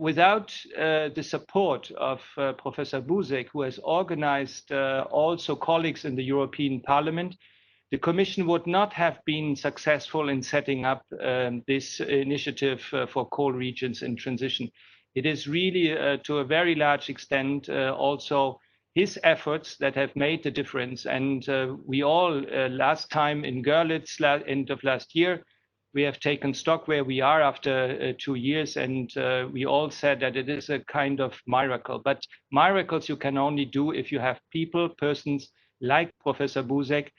without the support of Professor Buzek, who has organized also colleagues in the European Parliament, the Commission would not have been successful in setting up this initiative for coal regions in transition. It is really, to a very large extent, also his efforts that have made the difference. And we all, last time in Görlitz, end of last year, we have taken stock where we are after 2 years, and we all said that it is a kind of miracle. But miracles you can only do if you have people, persons like Professor Buzek,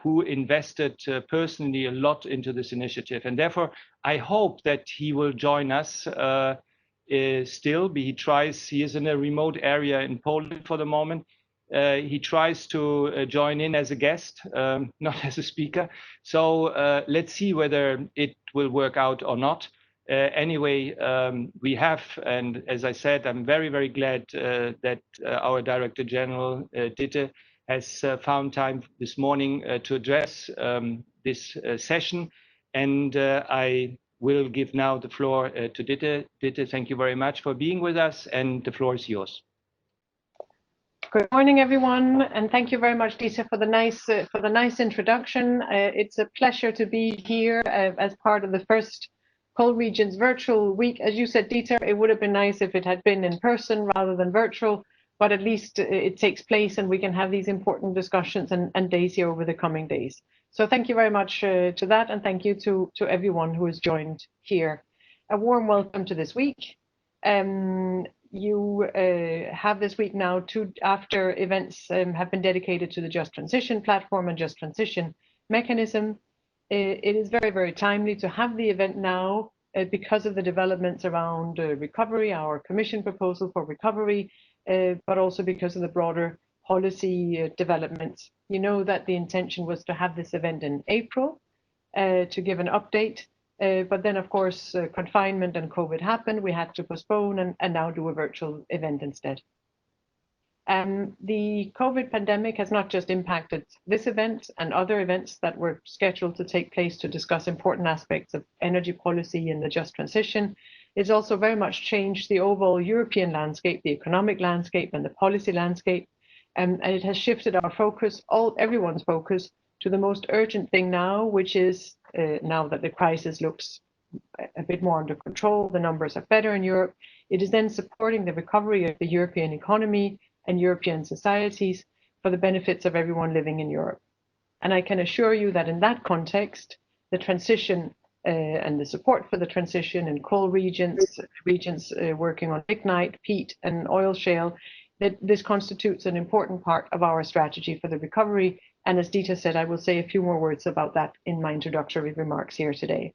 who invested personally a lot into this initiative. And therefore, I hope that he will join us still. He is in a remote area in Poland for the moment. He tries to join in as a guest, not as a speaker. So let's see whether it will work out or not. Anyway, we have, and as I said, I'm very, very glad that our Director General, Ditte, has found time this morning to address this session. And I will give now the floor to Ditte. Ditte, thank you very much for being with us, and the floor is yours. Good morning, everyone, and thank you very much, Lisa, for the nice introduction. It's a pleasure to be here as part of the first Coal Regions virtual week. As you said, Dieter, it would have been nice if it had been in person rather than virtual, but at least it takes place and we can have these important discussions and days here over the coming days. So thank you very much to that, and thank you to everyone who has joined here. A warm welcome to this week. You have this week now after events have been dedicated to the Just Transition platform and Just Transition mechanism. It is very, very timely to have the event now because of the developments around recovery, our Commission proposal for recovery, but also because of the broader policy developments. You know that the intention was to have this event in April to give an update. But then, of course, confinement and COVID happened. We had to postpone and now do a virtual event instead. The COVID pandemic has not just impacted this event and other events that were scheduled to take place to discuss important aspects of energy policy and the just transition. It's also very much changed the overall European landscape, the economic landscape and the policy landscape. And it has shifted our focus, everyone's focus, to the most urgent thing now, which is now that the crisis looks a bit more under control, the numbers are better in Europe, it is then supporting the recovery of the European economy and European societies for the benefits of everyone living in Europe. And I can assure you that in that context, the transition and the support for the transition in coal regions working on lignite, peat and oil shale, that this constitutes an important part of our strategy for the recovery. And as Dieter said, I will say a few more words about that in my introductory remarks here today.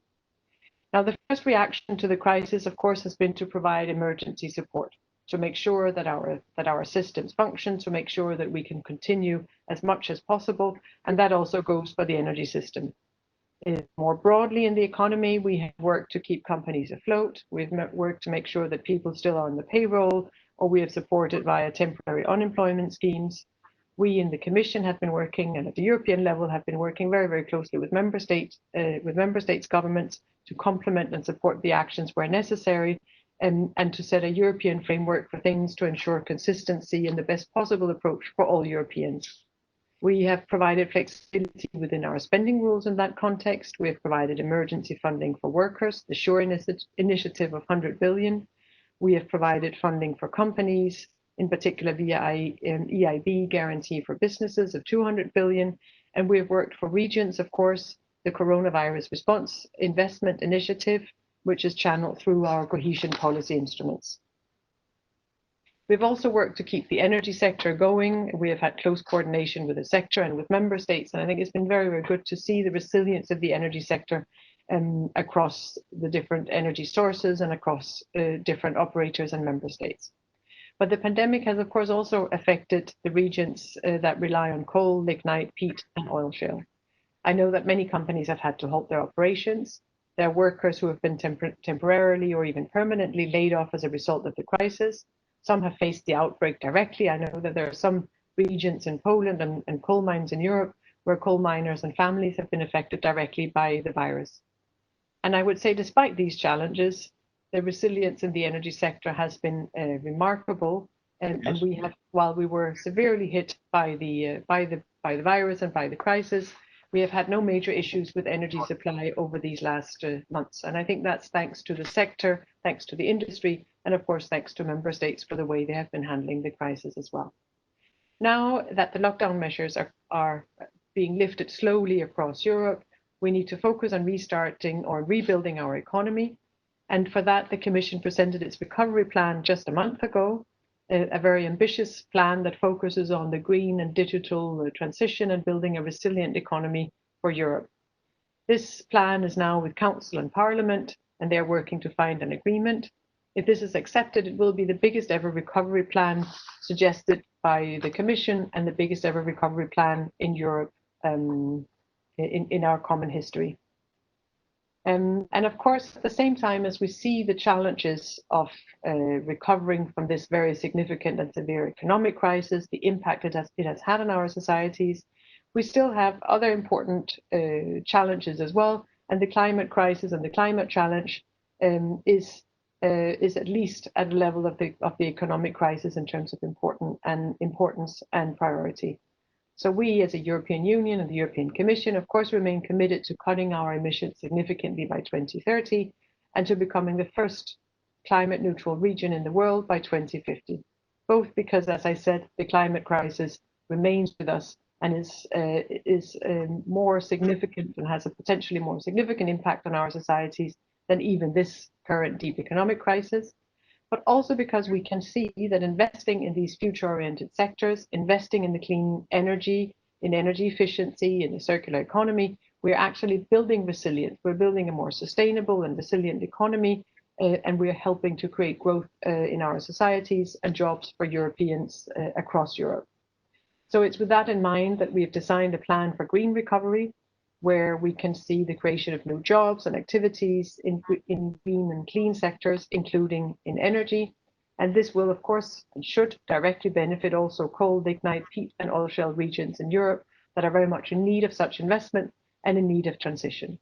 Now, the first reaction to the crisis, of course, has been to provide emergency support, to make sure that our systems function, to make sure that we can continue as much as possible. And that also goes for the energy system. More broadly in the economy, we have worked to keep companies afloat. We've worked to make sure that people still are on the payroll, or we have supported via temporary unemployment schemes. We in the Commission have been working, and at the European level have been working very, very closely with member states governments to complement and support the actions where necessary, and to set a European framework for things to ensure consistency and the best possible approach for all Europeans. We have provided flexibility within our spending rules in that context. We have provided emergency funding for workers, the SURE initiative of 100 billion. We have provided funding for companies, in particular via EIB guarantee for businesses of 200 billion. And we have worked for regions, of course, the coronavirus response investment initiative, which is channeled through our cohesion policy instruments. We've also worked to keep the energy sector going. We have had close coordination with the sector and with member states. And I think it's been very, very good to see the resilience of the energy sector across the different energy sources and across different operators and member states. But the pandemic has, of course, also affected the regions that rely on coal, lignite, peat, and oil shale. I know that many companies have had to halt their operations. There are workers who have been temporarily or even permanently laid off as a result of the crisis. Some have faced the outbreak directly. I know that there are some regions in Poland and coal mines in Europe where coal miners and families have been affected directly by the virus. And I would say, despite these challenges, the resilience in the energy sector has been remarkable, and we have, while we were severely hit by the virus and by the crisis, we have had no major issues with energy supply over these last months. And I think that's thanks to the sector, thanks to the industry, and of course, thanks to member states for the way they have been handling the crisis as well. Now that the lockdown measures are being lifted slowly across Europe, we need to focus on restarting or rebuilding our economy. And for that, the Commission presented its recovery plan just a month ago, a very ambitious plan that focuses on the green and digital transition and building a resilient economy for Europe. This plan is now with Council and Parliament, and they're working to find an agreement. If this is accepted, it will be the biggest ever recovery plan suggested by the Commission and the biggest ever recovery plan in Europe in our common history. And of course, at the same time as we see the challenges of recovering from this very significant and severe economic crisis, the impact it has had on our societies, we still have other important challenges as well. And the climate crisis and the climate challenge is at least at the level of the economic crisis in terms of importance and priority. So we as a European Union and the European Commission, of course, remain committed to cutting our emissions significantly by 2030 and to becoming the first climate neutral region in the world by 2050, both because, as I said, the climate crisis remains with us and is more significant and has a potentially more significant impact on our societies than even this current deep economic crisis. But also because we can see that investing in these future-oriented sectors, investing in the clean energy, in energy efficiency, in the circular economy, we're actually building resilience. We're building a more sustainable and resilient economy, and we're helping to create growth in our societies and jobs for Europeans across Europe. So it's with that in mind that we have designed a plan for green recovery, where we can see the creation of new jobs and activities in green and clean sectors, including in energy. And this will, of course, and should directly benefit also coal, lignite, peat, and oil shale regions in Europe that are very much in need of such investment and in need of transition.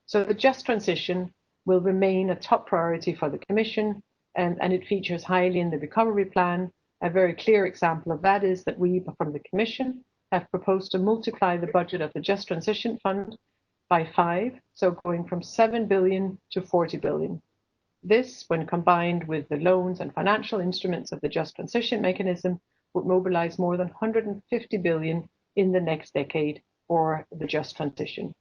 So the just transition will remain a top priority for the Commission, and it features highly in the recovery plan. A very clear example of that is that we, from the Commission, have proposed to multiply the budget of the Just Transition Fund by 5, so going from 7 billion to 40 billion. This, when combined with the loans and financial instruments of the Just Transition mechanism, would mobilize more than 150 billion in the next decade for the Just Transition.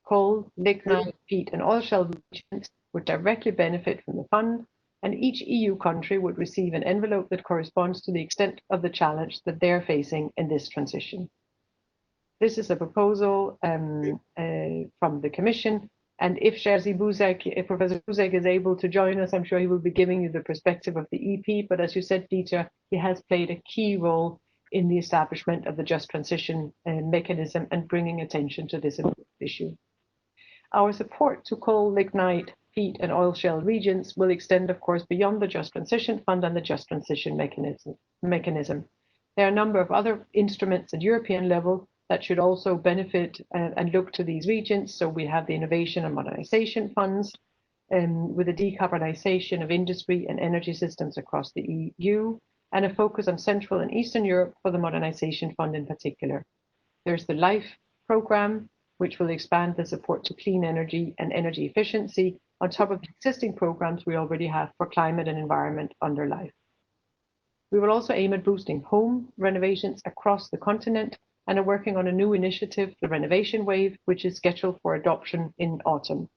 Coal, lignite, peat, and oil shale regions would directly benefit from the fund, and each EU country would receive an envelope that corresponds to the extent of the challenge that they're facing in this transition. This is a proposal from the Commission, and if Professor Buzek is able to join us, I'm sure he will be giving you the perspective of the EP, but as you said, Dieter, he has played a key role in the establishment of the Just Transition mechanism and bringing attention to this issue. Our support to coal, lignite, peat, and oil shale regions will extend, of course, beyond the Just Transition Fund and the Just Transition mechanism. There are a number of other instruments at European level that should also benefit and look to these regions. So we have the Innovation and Modernisation Funds with the decarbonization of industry and energy systems across the EU, and a focus on Central and Eastern Europe for the Modernisation Fund in particular. There's the LIFE programme, which will expand the support to clean energy and energy efficiency on top of the existing programs we already have for climate and environment under LIFE. We will also aim at boosting home renovations across the continent and are working on a new initiative, the Renovation Wave, which is scheduled for adoption in autumn.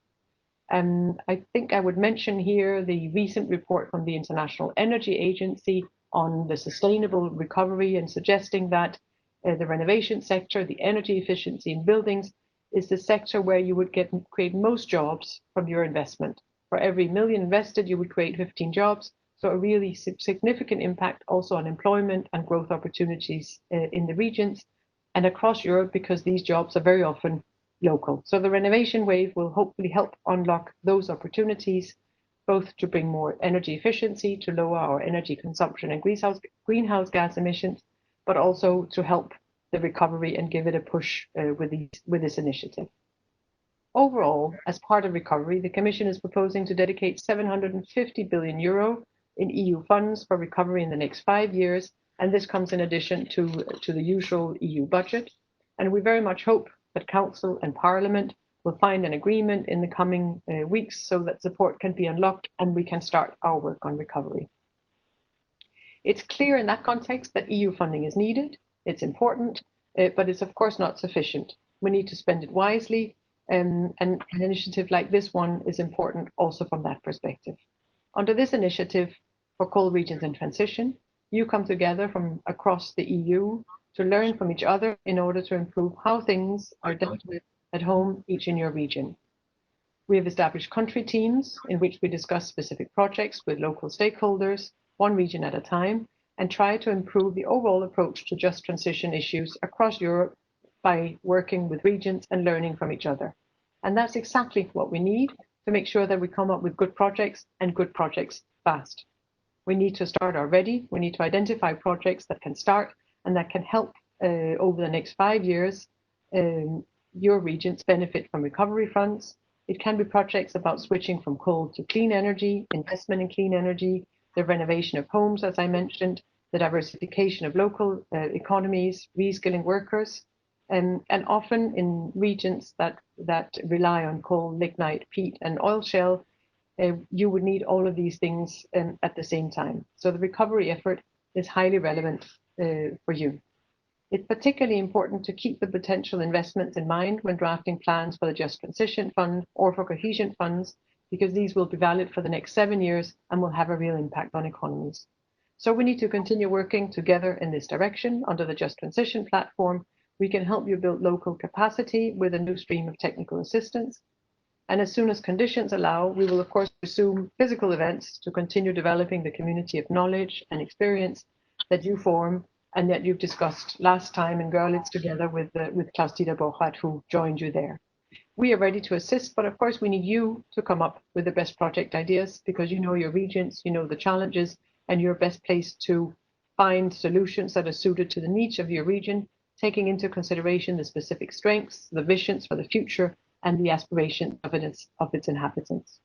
I think I would mention here the recent report from the International Energy Agency on the sustainable recovery and suggesting that the renovation sector, the energy efficiency in buildings, is the sector where you would create most jobs from your investment. For every million invested, you would create 15 jobs. So a really significant impact also on employment and growth opportunities in the regions and across Europe, because these jobs are very often local. So the Renovation Wave will hopefully help unlock those opportunities, both to bring more energy efficiency, to lower our energy consumption and greenhouse gas emissions, but also to help the recovery and give it a push with this initiative. Overall, as part of recovery, the Commission is proposing to dedicate €750 billion in EU funds for recovery in the next 5 years, and this comes in addition to the usual EU budget. And we very much hope that Council and Parliament will find an agreement in the coming weeks so that support can be unlocked and we can start our work on recovery. It's clear in that context that EU funding is needed, it's important, but it's of course not sufficient. We need to spend it wisely, and an initiative like this one is important also from that perspective. Under this initiative for coal regions in transition, you come together from across the EU to learn from each other in order to improve how things are dealt with at home, each in your region. We have established country teams in which we discuss specific projects with local stakeholders, one region at a time, and try to improve the overall approach to just transition issues across Europe by working with regions and learning from each other. And that's exactly what we need to make sure that we come up with good projects and good projects fast. We need to start already. We need to identify projects that can start and that can help over the next 5 years your regions benefit from recovery funds. It can be projects about switching from coal to clean energy, investment in clean energy, the renovation of homes, as I mentioned, the diversification of local economies, reskilling workers, and often in regions that rely on coal, lignite, peat, and oil shale, you would need all of these things at the same time. So the recovery effort is highly relevant for you. It's particularly important to keep the potential investments in mind when drafting plans for the Just Transition Fund or for cohesion funds, because these will be valid for the next 7 years and will have a real impact on economies. So we need to continue working together in this direction. Under the Just Transition platform, we can help you build local capacity with a new stream of technical assistance. And as soon as conditions allow, we will of course resume physical events to continue developing the community of knowledge and experience that you form and that you've discussed last time in Görlitz together with Klaus-Dieter Borchardt, who joined you there. We are ready to assist, but of course we need you to come up with the best project ideas because you know your regions, you know the challenges, and you're best placed to find solutions that are suited to the needs of your region, taking into consideration the specific strengths, the visions for the future, and the aspirations of its inhabitants.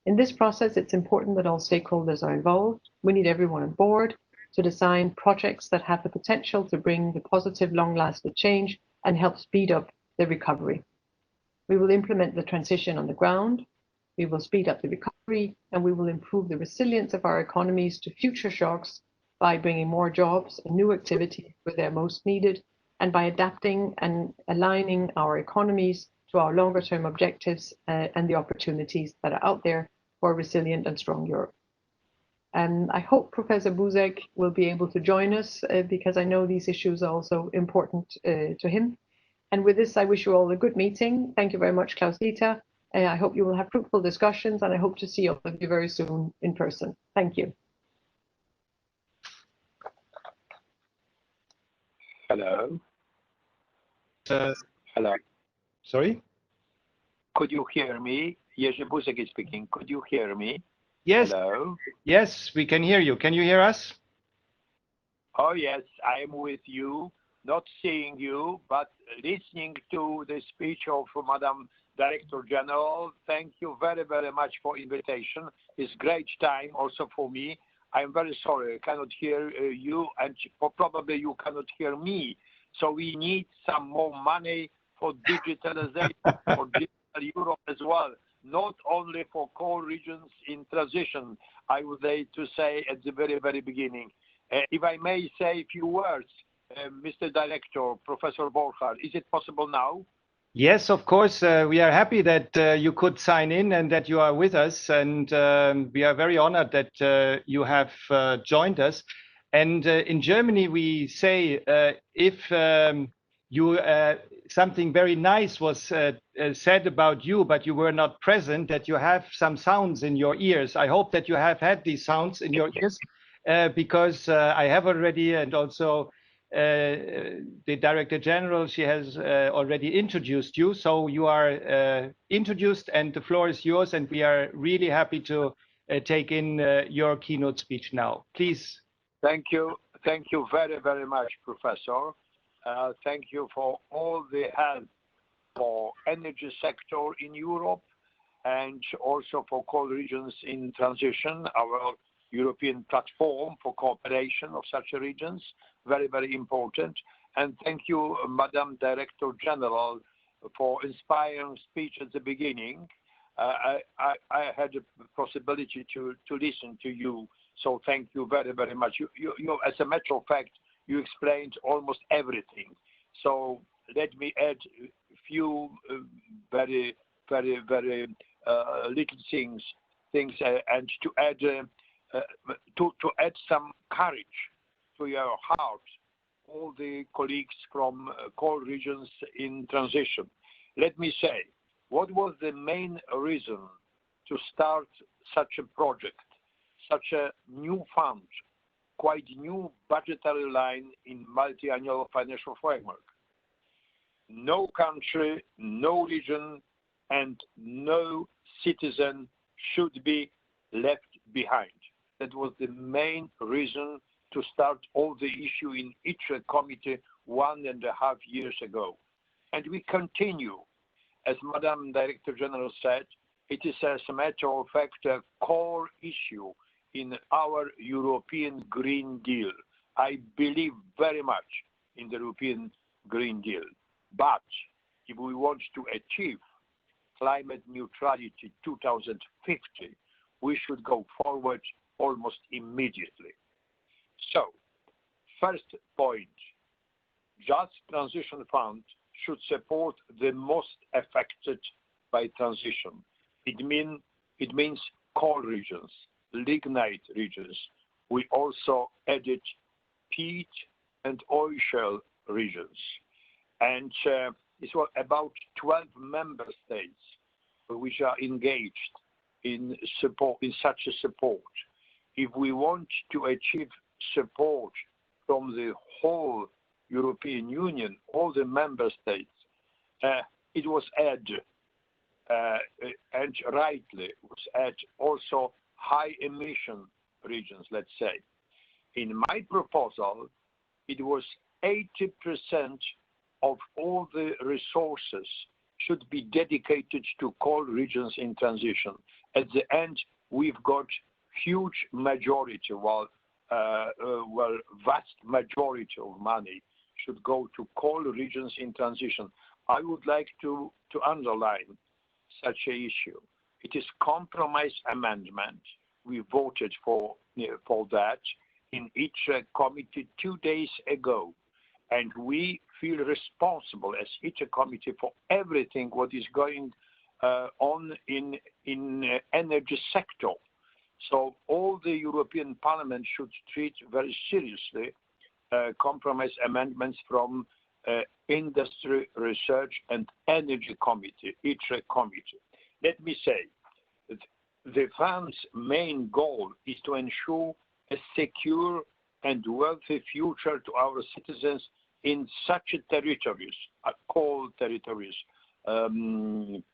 In this process, it's important that all stakeholders are involved. We need everyone on board to design projects that have the potential to bring the positive, long-lasting change and help speed up the recovery. We will implement the transition on the ground, we will speed up the recovery, and we will improve the resilience of our economies to future shocks by bringing more jobs and new activity where they're most needed, and by adapting and aligning our economies to our longer-term objectives and the opportunities that are out there for a resilient and strong Europe. And I hope Professor Buzek will be able to join us because I know these issues are also important to him. And with this, I wish you all a good meeting. Thank you very much, Klaus-Dieter. I hope you will have fruitful discussions, and I hope to see all of you very soon in person. Thank you. Hello. Hello. Sorry? Could you hear me? Jerzy Buzek is speaking. Could you hear me? Yes. Hello. Yes, we can hear you. Can you hear us? Oh, yes, I am with you, not seeing you, but listening to the speech of Madam Director General. Thank you very, very much for invitation. It's great time also for me. I'm very sorry, I cannot hear you, and probably you cannot hear me. So we need some more money for digitalization, for digital Europe as well. Not only for coal regions in transition, I would like to say at the very, very beginning. If I may say a few words, Mr. Director, Professor Borchardt, is it possible now? Yes, of course. We are happy that you could sign in and that you are with us. And we are very honored that you have joined us. And in Germany, we say if you something very nice was said about you, but you were not present, that you have some sounds in your ears. I hope that you have had these sounds in your ears because I have already, and also the Director General, she has already introduced you. So you are introduced and the floor is yours, and we are really happy to take in your keynote speech now. Please. Thank you. Thank you very, very much, Professor. Thank you for all the help for energy sector in Europe and also for coal regions in transition, our European platform for cooperation of such regions, very, very important. And thank you, Madam Director General, for inspiring speech at the beginning. I had the possibility to listen to you, so thank you very, very much. You, as a matter of fact, you explained almost everything. So let me add a few very, very, very little things, and to add some courage to your heart, all the colleagues from coal regions in transition. Let me say, what was the main reason to start such a project, such a new fund, quite new budgetary line in multi-annual financial framework? No country, no region, and no citizen should be left behind. That was the main reason to start all the issue in each committee 1.5 years ago. And we continue. As Madam Director General said, it is as a matter of fact a core issue in our European Green Deal. I believe very much in the European Green Deal. But if we want to achieve climate neutrality 2050, we should go forward almost immediately. So, first point, Just Transition Fund should support the most affected by transition. It means coal regions, lignite regions. We also added peat and oil shale regions. And it's about 12 member states which are engaged in support, in such a support. If we want to achieve support from the whole European Union, all the member states, it was added, and rightly, was added also high emission regions, let's say. In my proposal, it was 80% of all the resources should be dedicated to coal regions in transition. At the end, we've got huge majority, vast majority of money should go to coal regions in transition. I would like to underline such an issue. It is compromise amendment. We voted for that in each committee 2 days ago. And we feel responsible as each committee for everything what is going on in energy sector. So all the European Parliament should treat very seriously compromise amendments from Industry, Research and Energy Committee, each committee. Let me say, the fund's main goal is to ensure a secure and wealthy future to our citizens in such territories, coal territories,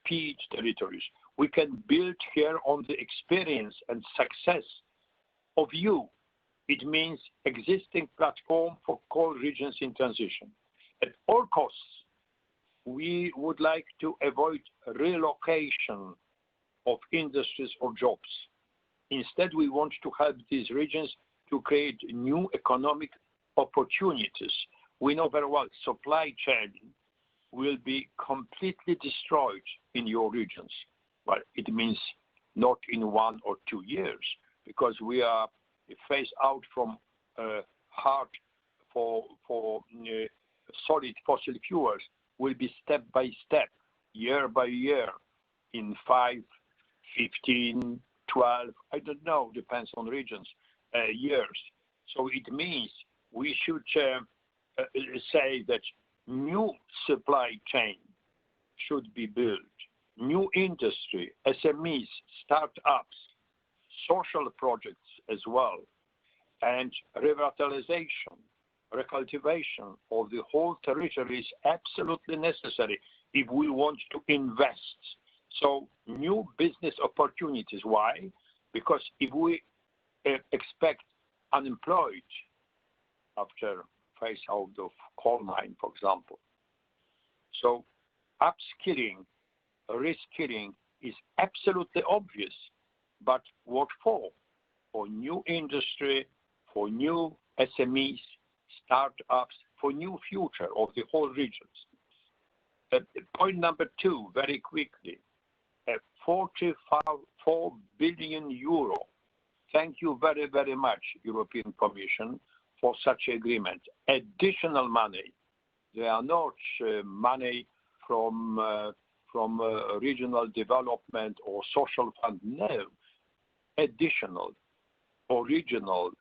peat territories. We can build here on the experience and success of you. It means existing platform for coal regions in transition. At all costs, we would like to avoid relocation of industries or jobs. Instead, we want to help these regions to create new economic opportunities. We know very well supply chain will be completely destroyed in your regions. Well, it means not in 1 or 2 years, because we are phased out from hard for solid fossil fuels will be step by step, year by year, in 5, 15, 12, I don't know, depends on regions, years. So it means we should say that new supply chain should be built, new industry, SMEs, startups, social projects as well, and revitalization, recultivation of the whole territory is absolutely necessary if we want to invest. So new business opportunities. Why? Because if we expect unemployed after phase out of coal mine, for example. So upskilling, reskilling is absolutely obvious, but what for? For new industry, for new SMEs, startups, for new future of the whole regions. Point number 2, very quickly, 44 billion euro. Thank you very, very much, European Commission, for such agreement. Additional money. They are not money from regional development or social fund. No, additional, original,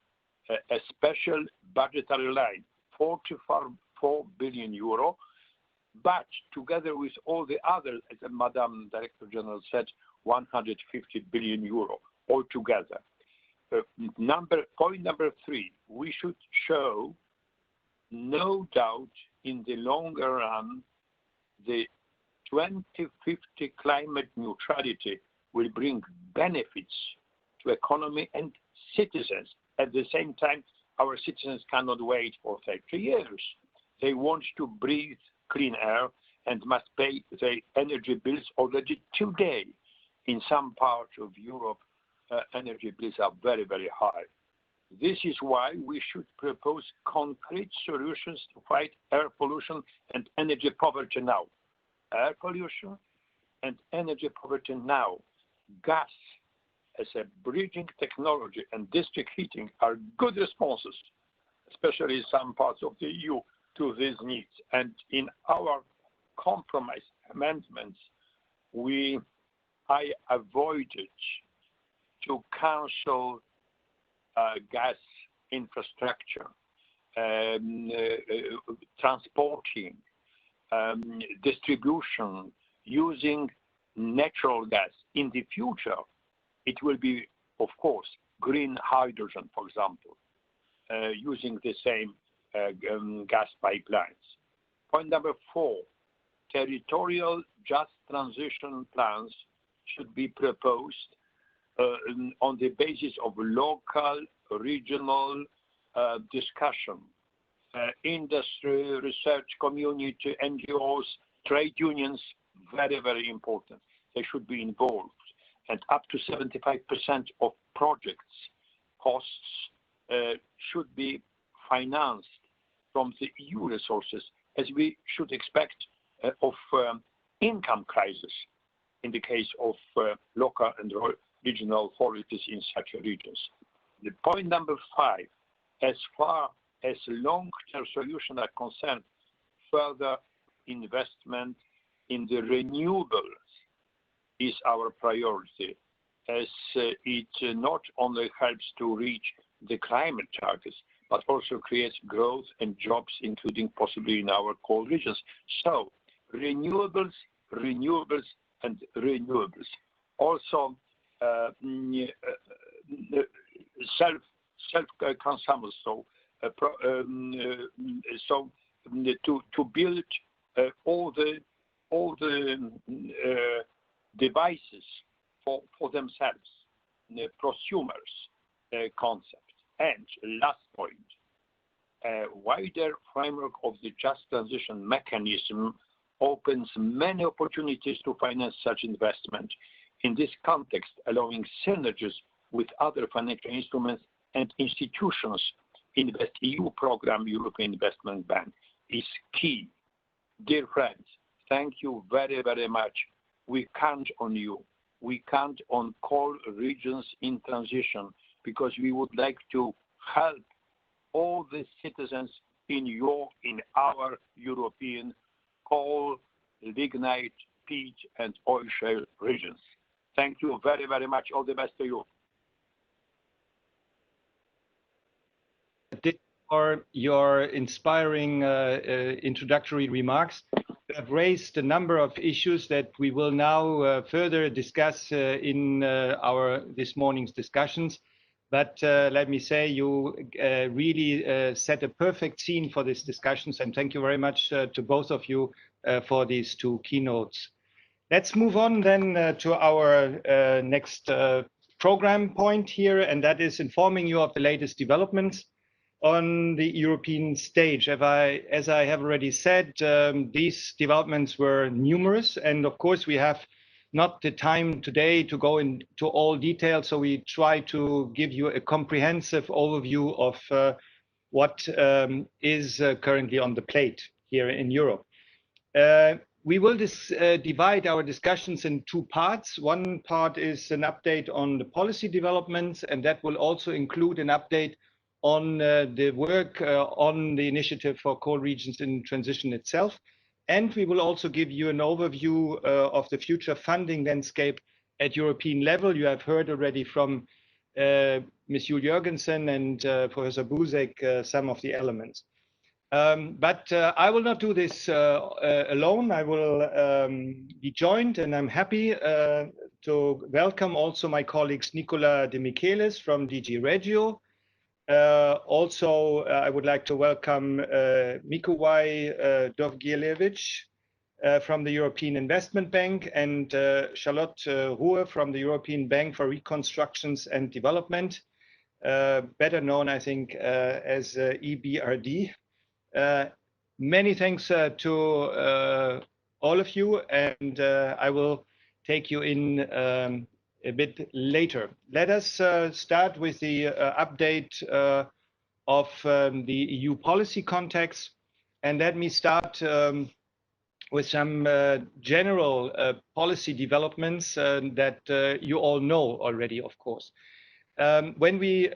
a special budgetary line, 44 billion euro, but together with all the others, as the Madam Director General said, 150 billion euro altogether. Point number 3, we should show no doubt in the longer run the 2050 climate neutrality will bring benefits to economy and citizens. At the same time, our citizens cannot wait for 30 years. They want to breathe clean air and must pay their energy bills already today. In some parts of Europe, energy bills are very, very high. This is why we should propose concrete solutions to fight air pollution and energy poverty now. Air pollution and energy poverty now. Gas as a bridging technology and district heating are good responses, especially in some parts of the EU, to these needs. And in our compromise amendments, I avoided to cancel gas infrastructure, transporting, distribution, using natural gas. In the future, it will be, of course, green hydrogen, for example, using the same gas pipelines. Point number 4, territorial just transition plans should be proposed on the basis of local, regional discussion. Industry, research community, NGOs, trade unions, very, very important. They should be involved. And up to 75% of projects costs should be financed from the EU resources, as we should expect of income crisis in the case of local and regional authorities in such regions. The point number 5, as far as long-term solutions are concerned, further investment in the renewables is our priority, as it not only helps to reach the climate targets, but also creates growth and jobs, including possibly in our coal regions. So renewables, renewables, and renewables. Also self-consumption. So to build all the devices for themselves, the prosumers concept. And last point, a wider framework of the just transition mechanism opens many opportunities to finance such investment. In this context, allowing synergies with other financial instruments and institutions, InvestEU program, European Investment Bank, is key. Dear friends, thank you very, very much. We count on you. We count on coal regions in transition, because we would like to help all the citizens in our European coal, lignite, peat, and oil shale regions. Thank you very, very much. All the best to you. For your inspiring introductory remarks. You have raised a number of issues that we will now further discuss in this morning's discussions. But let me say, you really set a perfect scene for these discussions, and thank you very much to both of you for these 2 keynotes. Let's move on then to our next program point here, and that is informing you of the latest developments. on the European stage. As I have already said, these developments were numerous, and of course we have not the time today to go into all detail, so we try to give you a comprehensive overview of what is currently on the plate here in Europe. We will divide our discussions in two parts. One part is an update on the policy developments, and that will also include an update on the work on the initiative for coal regions in transition itself. And we will also give you an overview of the future funding landscape at European level. You have heard already from Ms. Juul Jørgensen and Professor Buzek some of the elements. But I will not do this alone. I will be joined, and I'm happy to welcome also my colleagues Nicola de Michelis from DG Regio. Also, I would like to welcome Mikołaj Dovgielewicz from the European Investment Bank and Shalott Ruhe from the European Bank for Reconstructions and Development, better known, I think, as EBRD. Many thanks to all of you, and I will take you in a bit later. Let us start with the update of the EU policy context, and let me start with some general policy developments that you all know already, of course. When we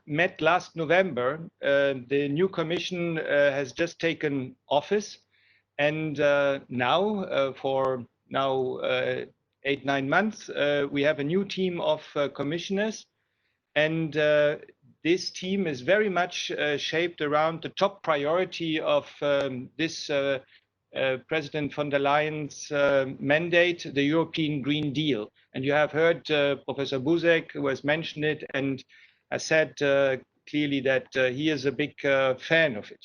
met last November, the new Commission has just taken office, and now for 8-9 months, we have a new team of commissioners, and this team is very much shaped around the top priority of this President von der Leyen's mandate, the European Green Deal. And you have heard Professor Buzek, who has mentioned it, and I said clearly that he is a big fan of it.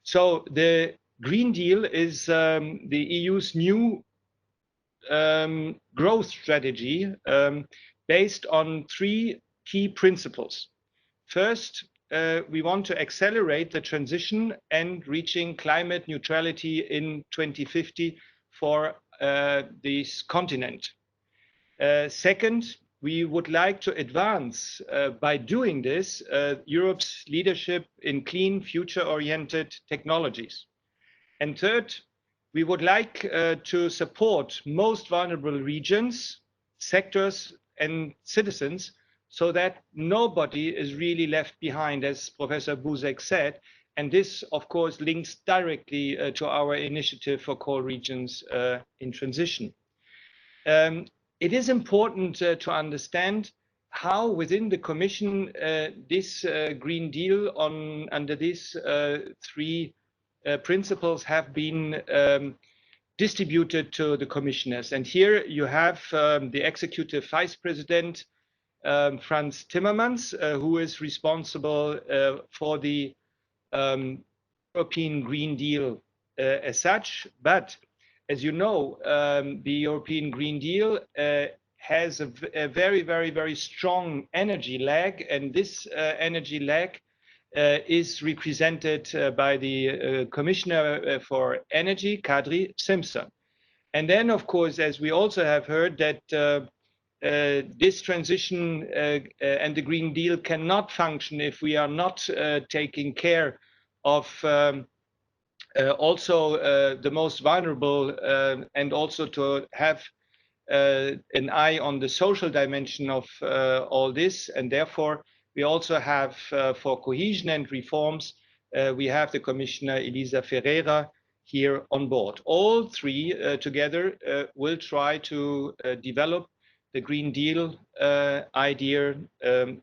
So the Green Deal is the EU's new growth strategy based on 3 key principles. First, we want to accelerate the transition and reaching climate neutrality in 2050 for this continent. Second, we would like to advance, by doing this, Europe's leadership in clean, future-oriented technologies. And third, we would like to support most vulnerable regions, sectors, and citizens so that nobody is really left behind, as Professor Buzek said. And this, of course, links directly to our initiative for coal regions in transition. It is important to understand how within the Commission this Green Deal under these 3 principles have been distributed to the commissioners. And here you have the Executive Vice President, Frans Timmermans, who is responsible for the European Green Deal as such. But as you know, the European Green Deal has a very, very, very strong energy lag, and this energy lag is represented by the Commissioner for Energy, Kadri Simpson. And then, of course, as we also have heard, that this transition and the Green Deal cannot function if we are not taking care of also the most vulnerable, and also to have an eye on the social dimension of all this. And therefore, we also have for cohesion and reforms, we have the Commissioner Elisa Ferreira here on board. All 3 together will try to develop the Green Deal idea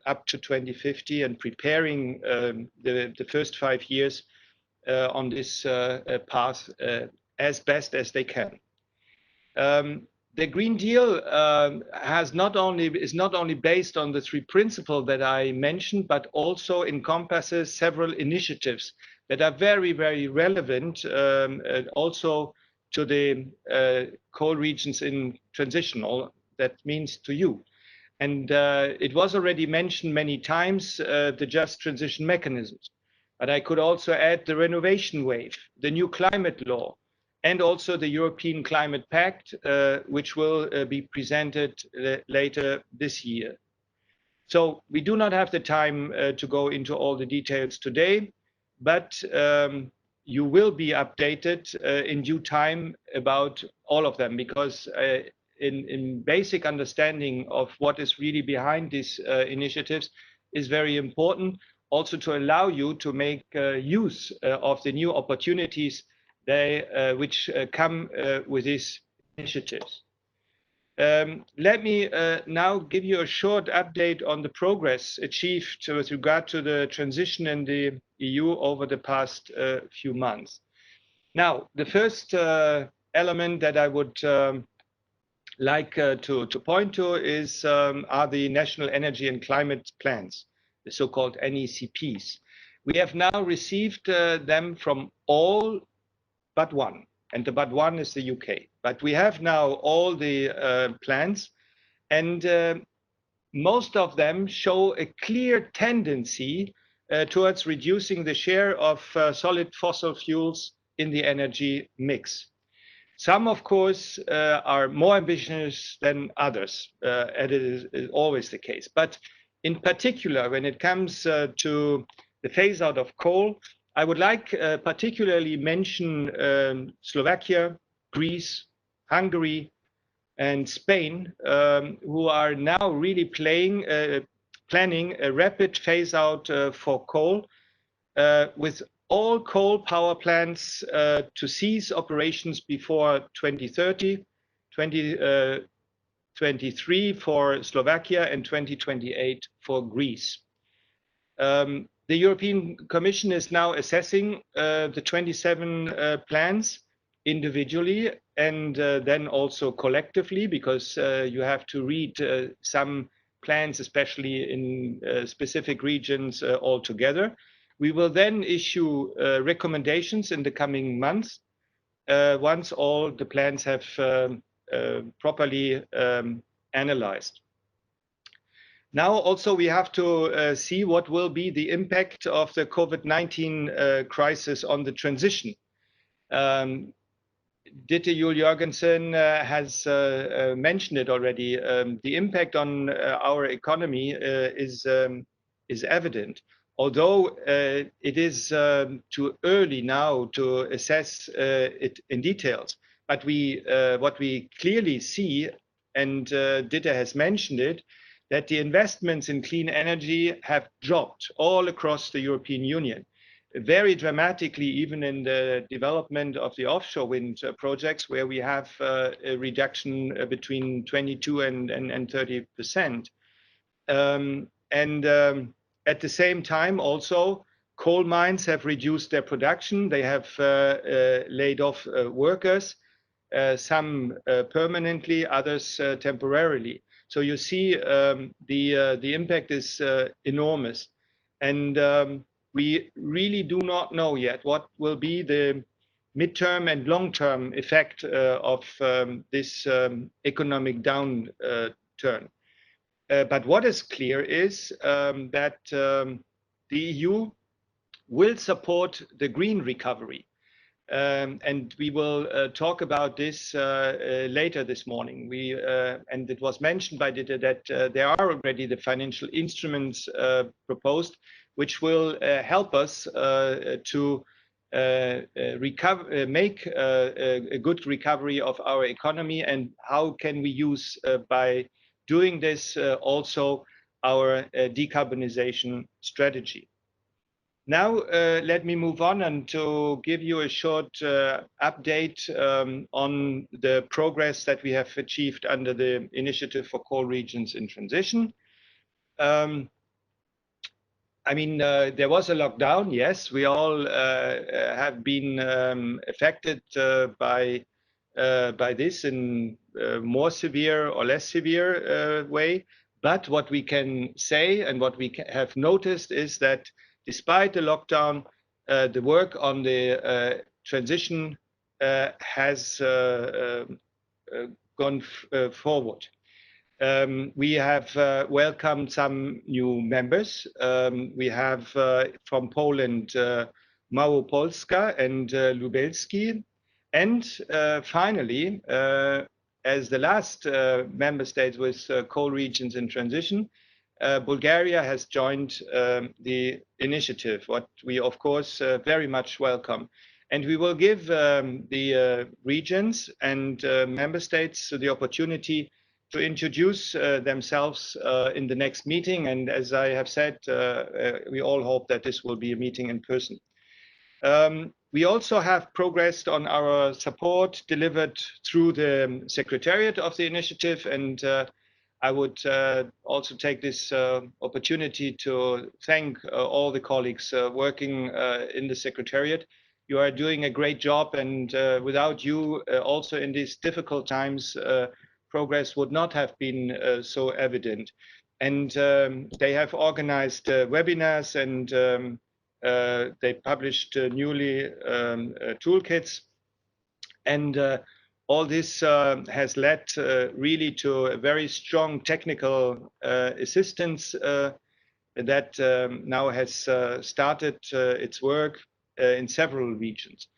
up to 2050 and preparing the first 5 years on this path as best as they can. The Green Deal is not only based on the 3 principles that I mentioned, but also encompasses several initiatives that are very, very relevant also to the coal regions in transition. All that means to you. And it was already mentioned many times, the just transition mechanisms. But I could also add the renovation wave, the new climate law, and also the European Climate Pact, which will be presented later this year. So we do not have the time to go into all the details today, but you will be updated in due time about all of them, because in basic understanding of what is really behind these initiatives is very important, also to allow you to make use of the new opportunities which come with these initiatives. Let me now give you a short update on the progress achieved with regard to the transition in the EU over the past few months. Now, the first element that I would like to point to is are the national energy and climate plans, the so-called NECPs. We have now received them from all but one, and the but one is the UK. But we have now all the plans, and most of them show a clear tendency towards reducing the share of solid fossil fuels in the energy mix. Some, of course, are more ambitious than others, and it is always the case. But in particular, when it comes to the phase out of coal, I would like particularly mention Slovakia, Greece, Hungary, and Spain, who are now really planning a rapid phase out for coal, with all coal power plants to cease operations before 2030, 2023 for Slovakia, and 2028 for Greece. The European Commission is now assessing the 27 plans individually and then also collectively, because you have to read some plans, especially in specific regions, all together. We will then issue recommendations in the coming months once all the plans have properly analyzed. Now also we have to see what will be the impact of the COVID-19 crisis on the transition. Ditte Juul Jørgensen has mentioned it already. The impact on our economy is evident, although it is too early now to assess it in details. But what we clearly see, and Ditte has mentioned it, that the investments in clean energy have dropped all across the European Union, very dramatically, even in the development of the offshore wind projects, where we have a reduction between 22 and 30%. At the same time, also, coal mines have reduced their production. They have laid off workers, some permanently, others temporarily. So you see the impact is enormous. And we really do not know yet what will be the midterm and long-term effect of this economic downturn. But what is clear is that the EU will support the green recovery. And we will talk about this later this morning. And it was mentioned by Ditte that there are already the financial instruments proposed, which will help us to make a good recovery of our economy. And how can we use, by doing this, also our decarbonization strategy. Now, let me move on and to give you a short update on the progress that we have achieved under the Initiative for Coal Regions in Transition. I mean, there was a lockdown, yes. We all have been affected by this in a more severe or less severe way. But what we can say and what we have noticed is that despite the lockdown, the work on the transition has gone forward. We have welcomed some new members. We have from Poland Małopolska and Lubelski. And finally, as the last member state with coal regions in transition, Bulgaria has joined the initiative, what we of course very much welcome. And we will give the regions and member states the opportunity to introduce themselves in the next meeting. And as I have said, we all hope that this will be a meeting in person. We also have progressed on our support delivered through the Secretariat of the initiative, and I would also take this opportunity to thank all the colleagues working in the Secretariat. You are doing a great job, and without you, also in these difficult times, progress would not have been so evident. And they have organized webinars, and they published newly toolkits, and all this has led really to a very strong technical assistance that now has started its work in several regions.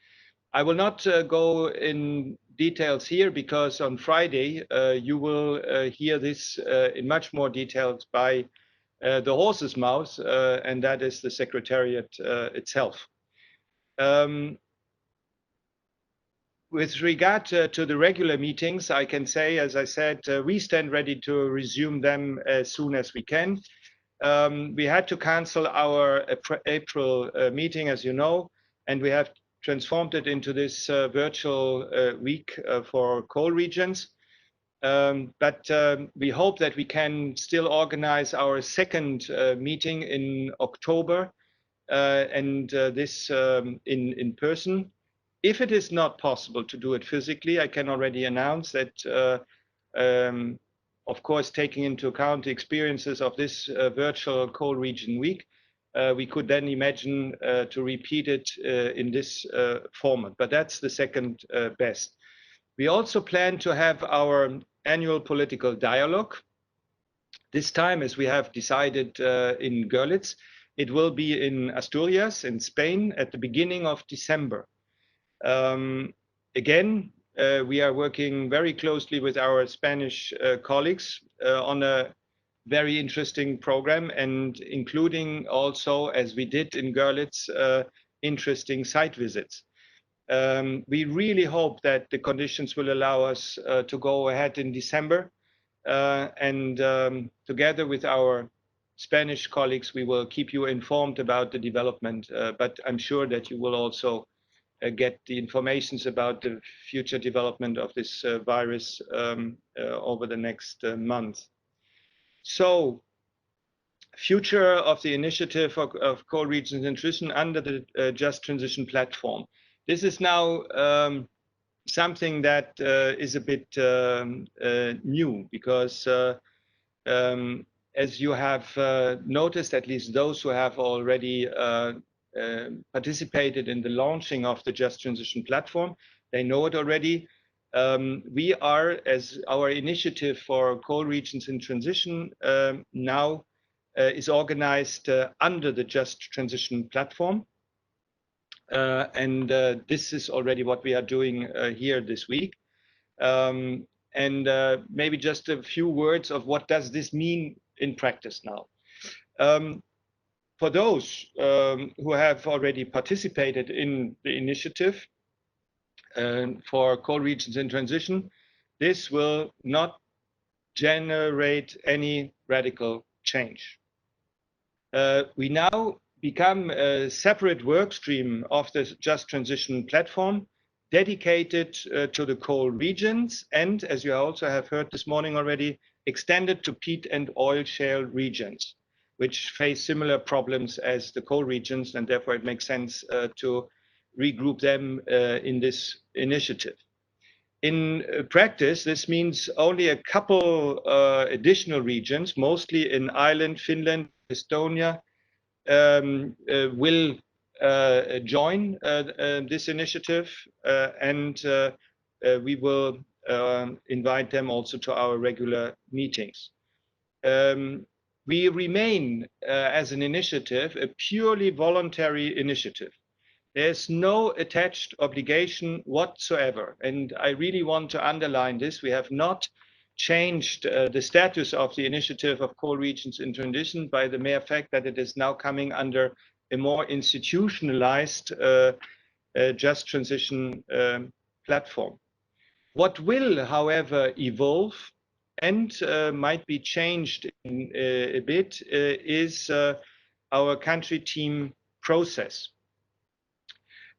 I will not go in details here because on Friday you will hear this in much more details by the horse's mouth, and that is the Secretariat itself. With regard to the regular meetings, I can say, as I said, we stand ready to resume them as soon as we can. We had to cancel our April meeting, as you know, and we have transformed it into this virtual week for coal regions. But we hope that we can still organize our second meeting in October, and this in person. If it is not possible to do it physically, I can already announce that, of course, taking into account the experiences of this virtual coal region week, we could then imagine to repeat it in this format, but that's the second best. We also plan to have our annual political dialogue. This time, as we have decided in Görlitz, it will be in Asturias in Spain at the beginning of December. Again, we are working very closely with our Spanish colleagues on a very interesting program, and including also, as we did in Görlitz, interesting site visits. We really hope that the conditions will allow us to go ahead in December, and together with our Spanish colleagues, we will keep you informed about the development, but I'm sure that you will also get the informations about the future development of this virus over the next month. So, future of the initiative of coal regions in transition under the Just Transition platform. This is now something that is a bit new, because as you have noticed, at least those who have already participated in the launching of the Just Transition platform, they know it already. We are, as our initiative for coal regions in transition now is organized under the Just Transition platform. And this is already what we are doing here this week. And maybe just a few words of what does this mean in practice now. For those who have already participated in the initiative for coal regions in transition, this will not generate any radical change. We now become a separate work stream of the Just Transition platform dedicated to the coal regions, and as you also have heard this morning already, extended to peat and oil shale regions, which face similar problems as the coal regions, and therefore it makes sense to regroup them in this initiative. In practice, this means only a couple additional regions, mostly in Ireland, Finland, Estonia, will join this initiative, and we will invite them also to our regular meetings. We remain, as an initiative, a purely voluntary initiative. There's no attached obligation whatsoever. And I really want to underline this. We have not changed the status of the initiative of coal regions in transition by the mere fact that it is now coming under a more institutionalized just transition platform. What will, however, evolve and might be changed in, a bit is our country team process.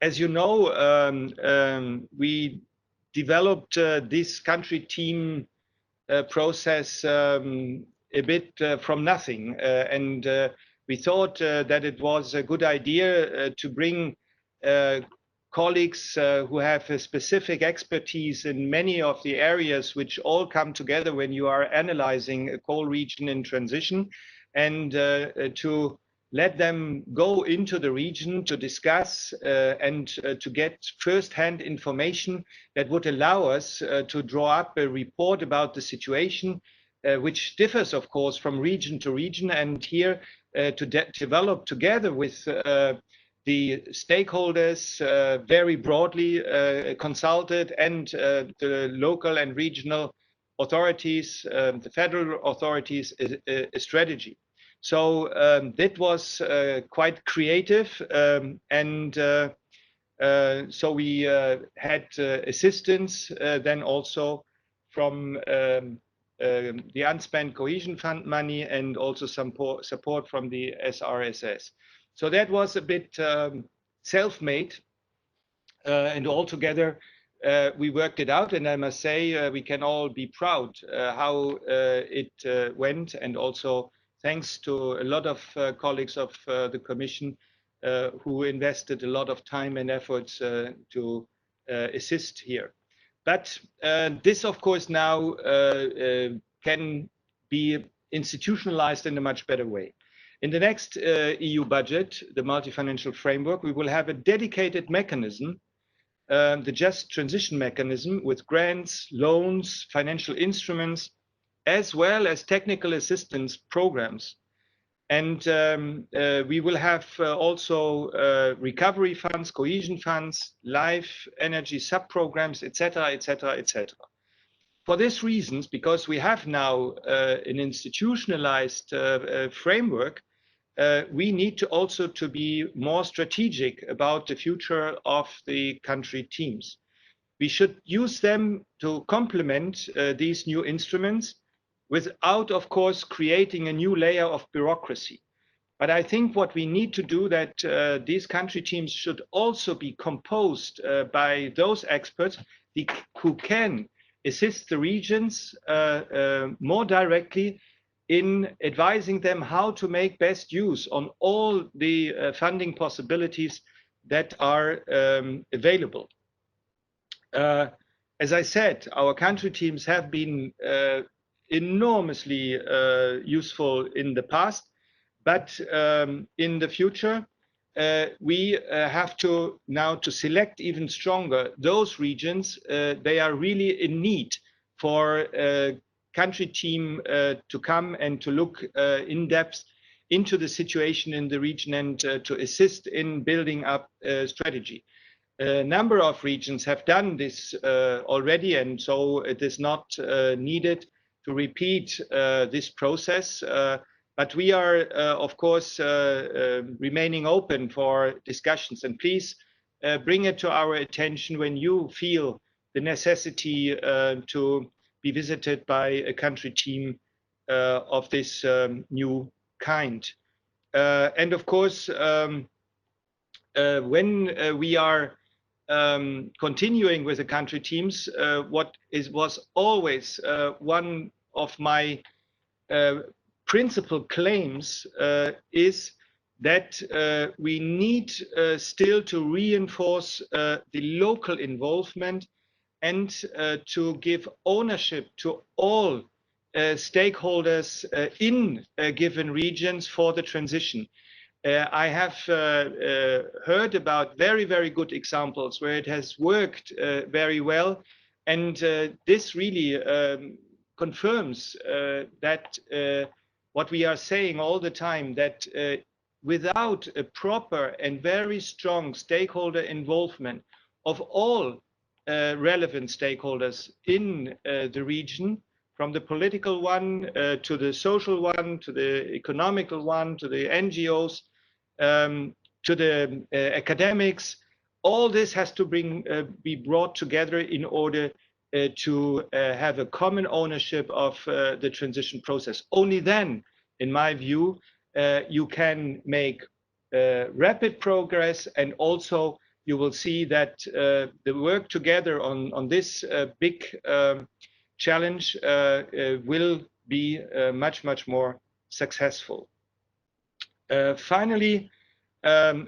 As you know, we developed this country team process a bit from nothing. And we thought that it was a good idea to bring colleagues who have a specific expertise in many of the areas which all come together when you are analyzing a coal region in transition, and to let them go into the region to discuss and to get first-hand information that would allow us to draw up a report about the situation, which differs, of course, from region to region, and here to develop together with the stakeholders very broadly consulted, and the local and regional authorities, the federal authorities, a strategy. So that was quite creative, and so we had assistance then also from the unspent cohesion fund money, and also some support from the SRSS. So that was a bit self-made, and altogether we worked it out, and I must say we can all be proud how it went, and also thanks to a lot of colleagues of the Commission who invested a lot of time and efforts to assist here. But this, of course, now can be institutionalized in a much better way. In the next EU budget, the multi-financial framework, we will have a dedicated mechanism, the Just Transition Mechanism, with grants, loans, financial instruments, as well as technical assistance programs. And we will have also recovery funds, cohesion funds, life energy sub-programs, etc., etc., etc. For these reasons, because we have now an institutionalized framework, we need to also to be more strategic about the future of the country teams. We should use them to complement these new instruments without, of course, creating a new layer of bureaucracy. But I think what we need to do, that these country teams should also be composed by those experts who can assist the regions more directly in advising them how to make best use on all the funding possibilities that are available. As I said, our country teams have been enormously useful in the past, but in the future, we have to now to select even stronger those regions. They are really in need for country team to come and to look in depth into the situation in the region, and to assist in building up a strategy. A number of regions have done this already, and so it is not needed to repeat this process. But we are, of course, remaining open for discussions, and please bring it to our attention when you feel the necessity to be visited by a country team of this new kind. And of course, when we are continuing with the country teams, was always one of my principal claims is that we need still to reinforce the local involvement, and to give ownership to all stakeholders in given regions for the transition. I have heard about very, very good examples where it has worked very well, And this really confirms that what we are saying all the time, that without a proper and very strong stakeholder involvement of all relevant stakeholders in the region, from the political one to the social one, to the economical one, to the NGOs, to the academics, all this has to be brought together in order to have a common ownership of the transition process. Only then, in my view, you can make rapid progress, and also you will see that the work together on this big challenge will be much, much more successful. Finally,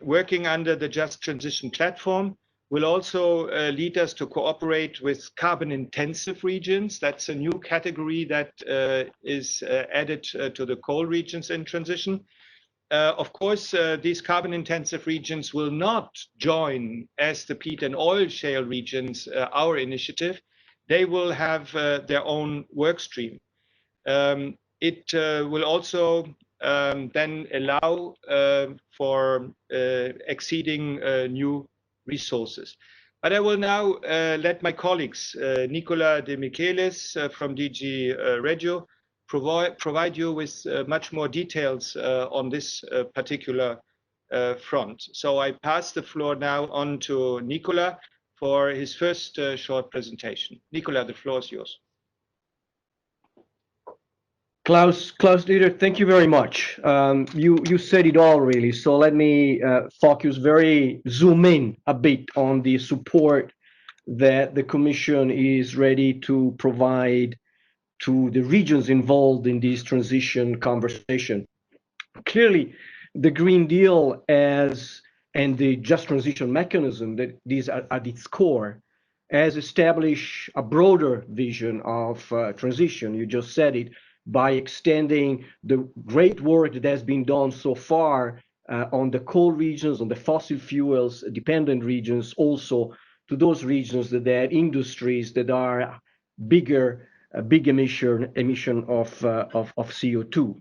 working under the Just Transition platform will also lead us to cooperate with carbon-intensive regions. That's a new category that is added to the coal regions in transition. Of course, these carbon-intensive regions will not join as the peat and oil shale regions, our initiative. They will have their own work stream. It will also then allow for exceeding new resources. But I will now let my colleagues, Nicola de Michelis from DG Regio, provide you with much more details on this particular front. So I pass the floor now on to Nicola for his first short presentation. Nicola, the floor is yours. Klaus-Dieter, thank you very much. You said it all, really. So let me zoom in a bit on the support that the Commission is ready to provide to the regions involved in this transition conversation. Clearly, the Green Deal and the Just Transition mechanism that these are at its core has established a broader vision of transition. You just said it, by extending the great work that has been done so far on the coal regions, on the fossil fuels dependent regions, also to those regions that have industries that are big emission of CO2.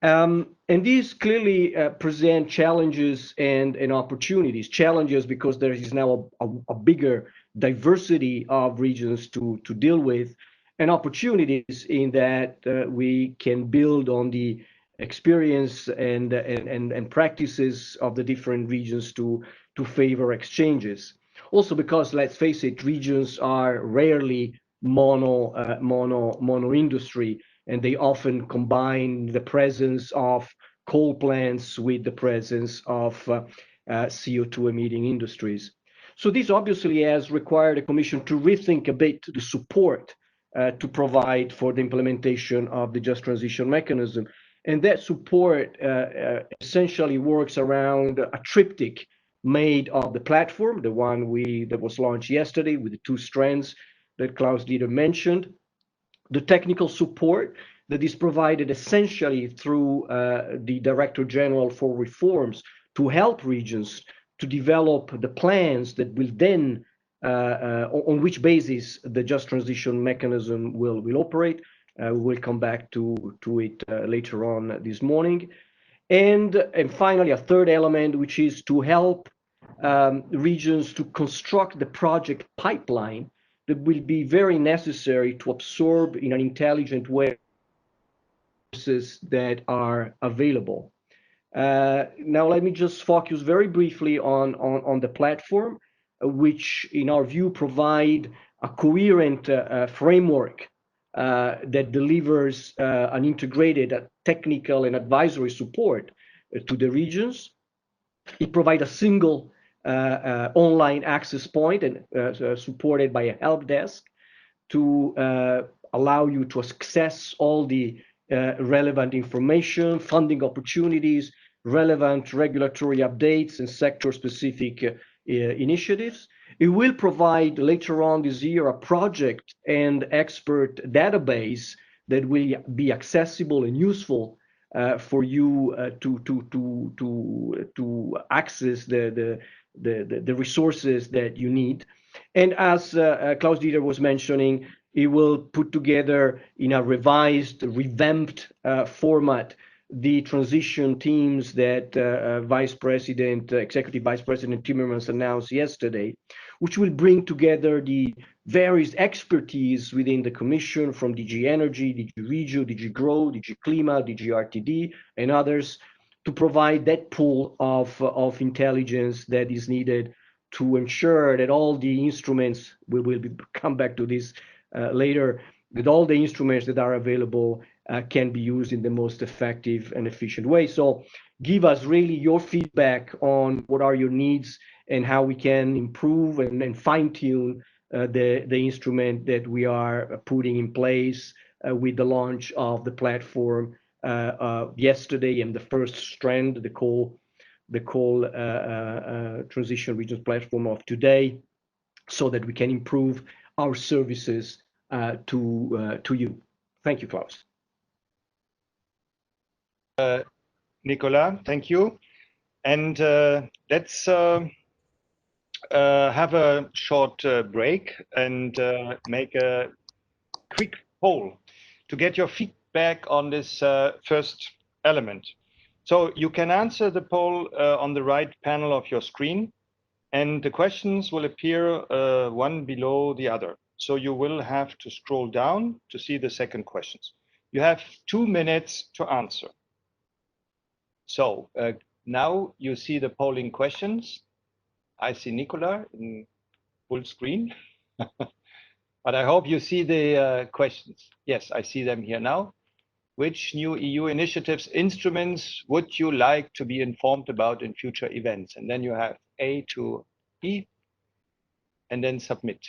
And these clearly present challenges and opportunities. Challenges because there is now a bigger diversity of regions to deal with, and opportunities in that we can build on the experience and practices of the different regions to favor exchanges. Also because, let's face it, regions are rarely mono industry, and they often combine the presence of coal plants with the presence of CO2 emitting industries. So this obviously has required the Commission to rethink a bit the support to provide for the implementation of the Just Transition mechanism. And that support essentially works around a triptych made of the platform, the one that was launched yesterday with the two strands that Klaus-Dieter mentioned, the technical support that is provided essentially through the Director General for Reforms to help regions to develop the plans that will then on which basis the Just Transition mechanism will operate. We will come back to it later on this morning. And finally, a third element, which is to help regions to construct the project pipeline that will be very necessary to absorb in an intelligent way resources that are available. Now, let me just focus very briefly on the platform, which in our view provide a coherent framework that delivers an integrated technical and advisory support to the regions. It provides a single online access point and supported by a help desk to allow you to access all the relevant information, funding opportunities, relevant regulatory updates, and sector-specific initiatives. It will provide later on this year a project and expert database that will be accessible and useful for you to access the resources that you need. And as Klaus-Dieter was mentioning, it will put together in a revised, revamped format the transition teams that Executive Vice President Timmermans announced yesterday, which will bring together the various expertise within the Commission from DG Energy, DG Regio, DG Grow, DG Klima, DG RTD, and others to provide that pool of intelligence that is needed to ensure that all the instruments, we will come back to this later, that all the instruments that are available can be used in the most effective and efficient way. So give us really your feedback on what are your needs and how we can improve and fine-tune the instrument that we are putting in place with the launch of the platform yesterday, and the first strand, the coal transition regions platform of today, so that we can improve our services to you. Thank you, Klaus. Nicola, thank you. And let's have a short break and make a quick poll to get your feedback on this first element. So you can answer the poll on the right panel of your screen, and the questions will appear one below the other. So you will have to scroll down to see the second questions. You have 2 minutes to answer. So now you see the polling questions. I see Nicola in full screen, but I hope you see the questions. Yes, I see them here now. Which new EU initiatives, instruments would you like to be informed about in future events? And then you have A to E, and then submit.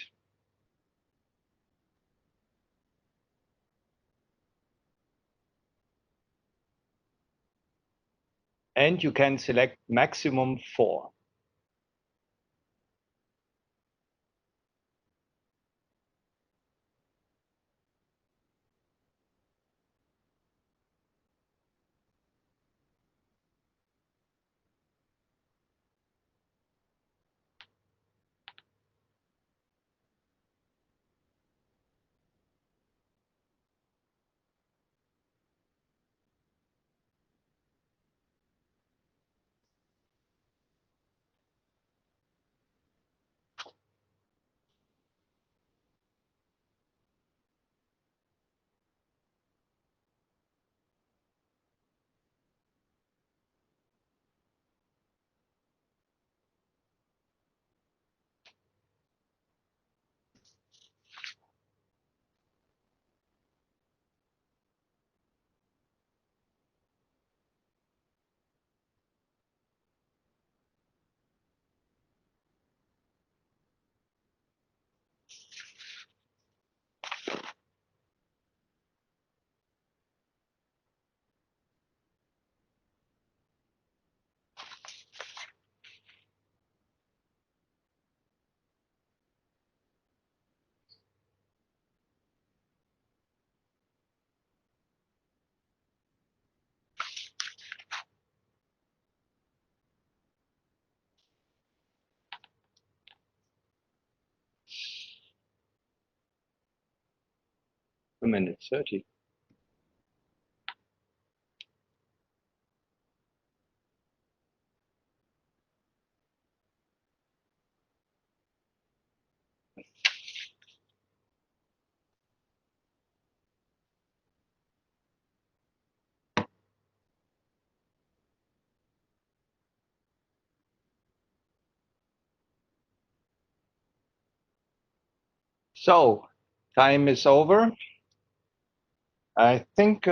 And you can select maximum 4. A minute 30. So time is over. I think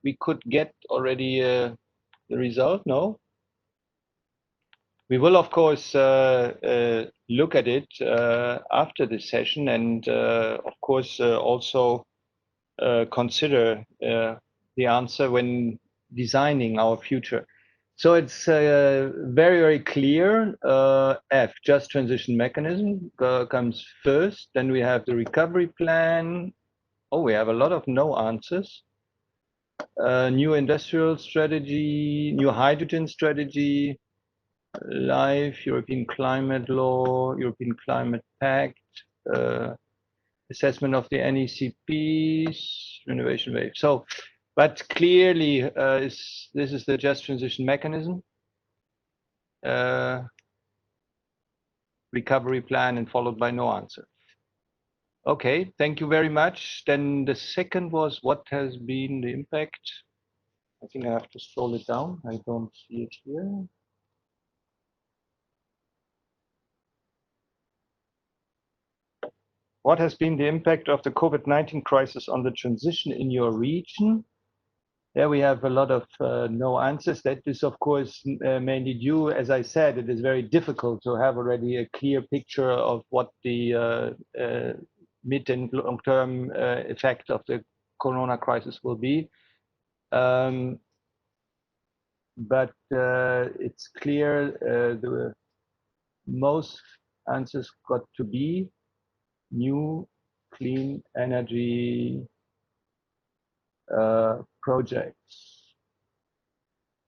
we could get already the result. No? We will, of course, look at it after this session, and of course also consider the answer when designing our future. So it's very, very clear. F, just transition mechanism, comes first. Then we have the recovery plan. Oh, we have a lot of no answers. New industrial strategy, new hydrogen strategy, LIFE, European Climate Law, European Climate Pact, assessment of the NECPs, renovation wave. So, but clearly, this is the just transition mechanism, recovery plan, and followed by no answer. Okay, thank you very much. Then the second was, what has been the impact? I think I have to scroll it down. I don't see it here. What has been the impact of the COVID-19 crisis on the transition in your region? There we have a lot of no answers. That is, of course, mainly due, as I said, it is very difficult to have already a clear picture of what the mid and long-term effect of the corona crisis will be. But it's clear the most answers got to be new clean energy projects,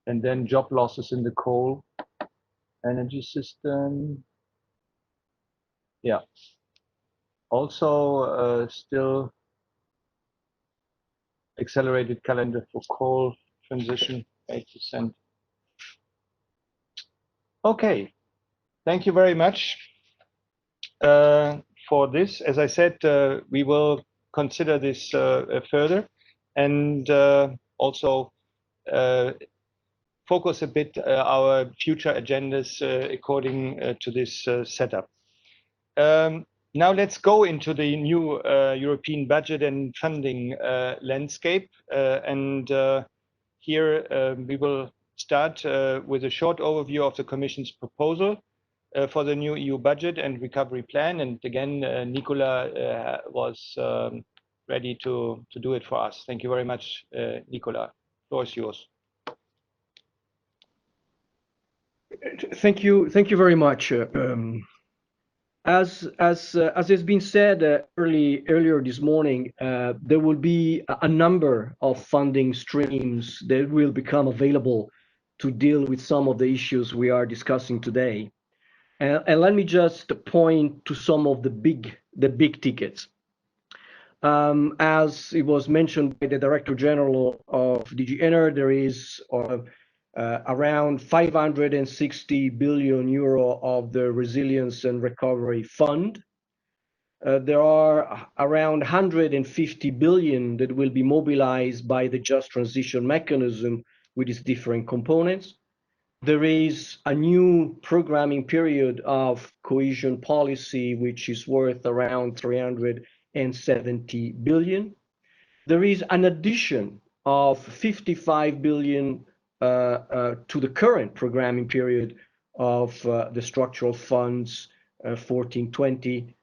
and then job losses in the coal energy system. Yeah. Also, still accelerated calendar for coal transition, 8%. Okay, thank you very much for this. As I said, we will consider this further, and also focus a bit our future agendas according to this setup. Now let's go into the new European budget and funding landscape, and here we will start with a short overview of the Commission's proposal for the new EU budget and recovery plan. And again, Nicola was ready to do it for us. Thank you very much, Nicola. The floor is yours. Thank you very much. As has been said earlier this morning, there will be a number of funding streams that will become available to deal with some of the issues we are discussing today. And let me just point to some of the big tickets. As it was mentioned by the Director General of DG Ener, there is around 560 billion euro of the Resilience and Recovery Fund. There are around 150 billion that will be mobilized by the Just Transition mechanism with its different components. There is a new programming period of cohesion policy, which is worth around 370 billion. There is an addition of 55 billion to the current programming period of the structural funds 14-20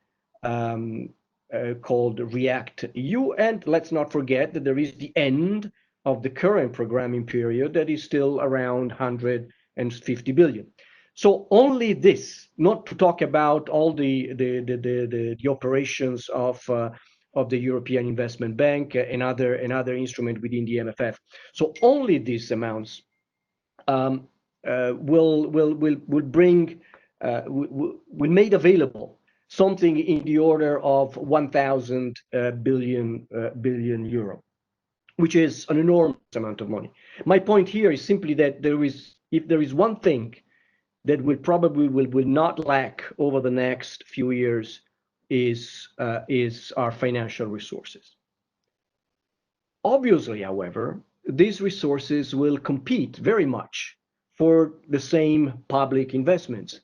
called REACT EU. And let's not forget that there is the end of the current programming period that is still around 150 billion. So only this, not to talk about all the operations of the European Investment Bank and other instruments within the MFF. So only these amounts will made available something in the order of 1,000 billion euro, which is an enormous amount of money. My point here is simply that if there is one thing that will not lack over the next few years is our financial resources. Obviously, however, these resources will compete very much for the same public investments.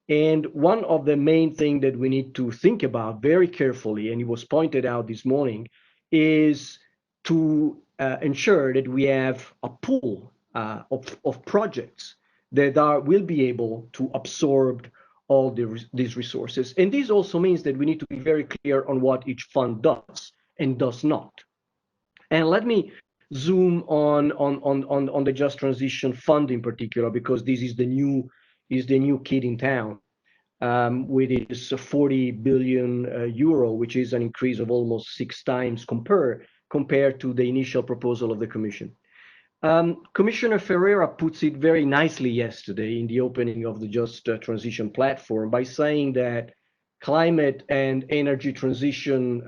And one of the main things that we need to think about very carefully, and it was pointed out this morning, is to ensure that we have a pool of projects that will be able to absorb all these resources. And this also means that we need to be very clear on what each fund does and does not. And let me zoom on the Just Transition Fund in particular, because this is the new kid in town, with its 40 billion euro, which is an increase of almost 6 times compared to the initial proposal of the Commission. Commissioner Ferreira puts it very nicely yesterday in the opening of the Just Transition platform by saying that climate and energy transition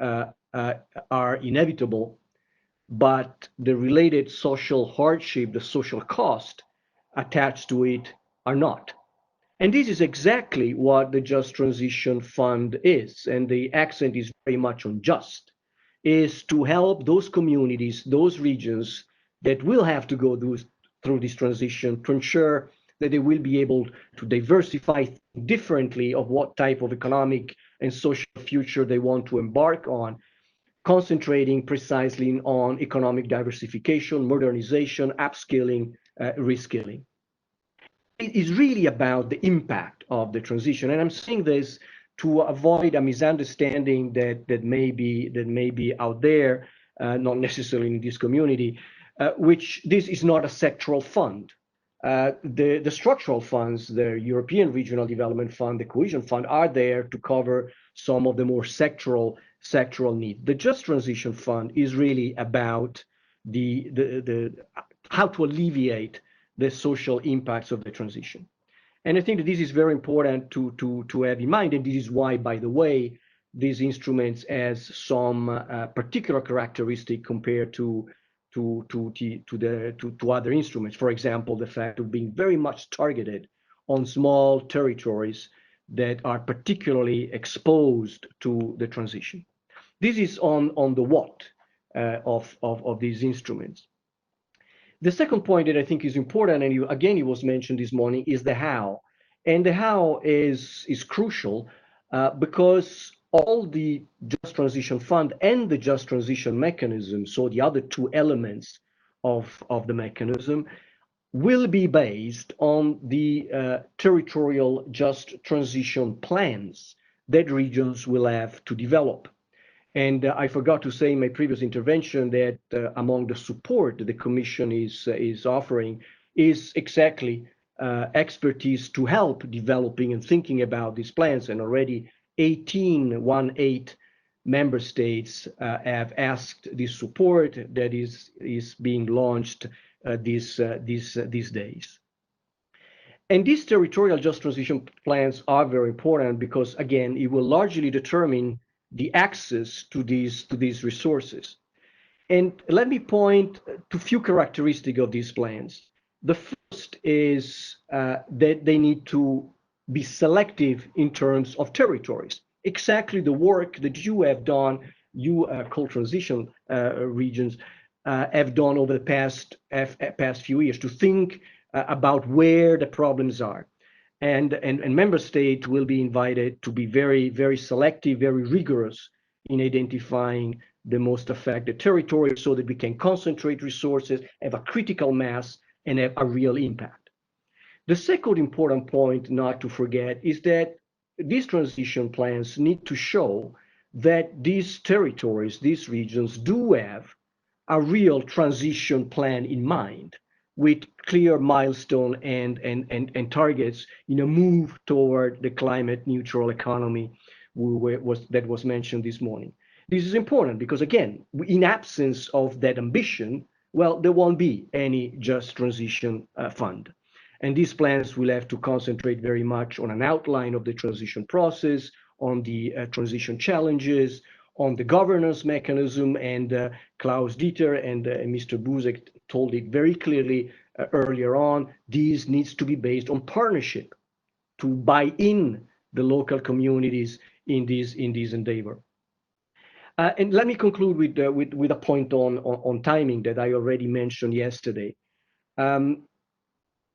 are inevitable, but the related social hardship, the social cost attached to it are not. And this is exactly what the Just Transition Fund is, and the accent is very much on just, is to help those communities, those regions that will have to go through this transition to ensure that they will be able to diversify differently of what type of economic and social future they want to embark on, concentrating precisely on economic diversification, modernization, upskilling, reskilling. It is really about the impact of the transition. And I'm saying this to avoid a misunderstanding that may be out there, not necessarily in this community, which this is not a sectoral fund. The structural funds, the European Regional Development Fund, the Cohesion Fund, are there to cover some of the more sectoral needs. The Just Transition Fund is really about the how to alleviate the social impacts of the transition. And I think that this is very important to have in mind. And this is why, by the way, these instruments has some particular characteristic compared to other instruments. For example, the fact of being very much targeted on small territories that are particularly exposed to the transition. This is on the what of these instruments. The second point that I think is important, and again, it was mentioned this morning, is the how. And the how is crucial because all the Just Transition Fund and the Just Transition Mechanism, so the other two elements of the mechanism, will be based on the territorial just transition plans that regions will have to develop. And I forgot to say in my previous intervention that among the support the Commission is offering is exactly expertise to help developing and thinking about these plans. And already 18 member states have asked this support that is being launched these days. And these territorial just transition plans are very important because, again, it will largely determine the access to these resources. And let me point to a few characteristics of these plans. The first is that they need to be selective in terms of territories. Exactly the work that you have done, you co-transition regions have done over the past few years to think about where the problems are. And member states will be invited to be very, very selective, very rigorous in identifying the most affected territories so that we can concentrate resources, have a critical mass, and have a real impact. The second important point not to forget is that these transition plans need to show that these territories, these regions, do have a real transition plan in mind, with clear milestone and targets in a move toward the climate neutral economy that was mentioned this morning. This is important because, again, in absence of that ambition, well, there won't be any just transition fund. And these plans will have to concentrate very much on an outline of the transition process, on the transition challenges, on the governance mechanism, and Klaus Dieter and Mr. Buzek told it very clearly earlier on. This needs to be based on partnership to buy in the local communities in this endeavor. And let me conclude with a point on timing that I already mentioned yesterday.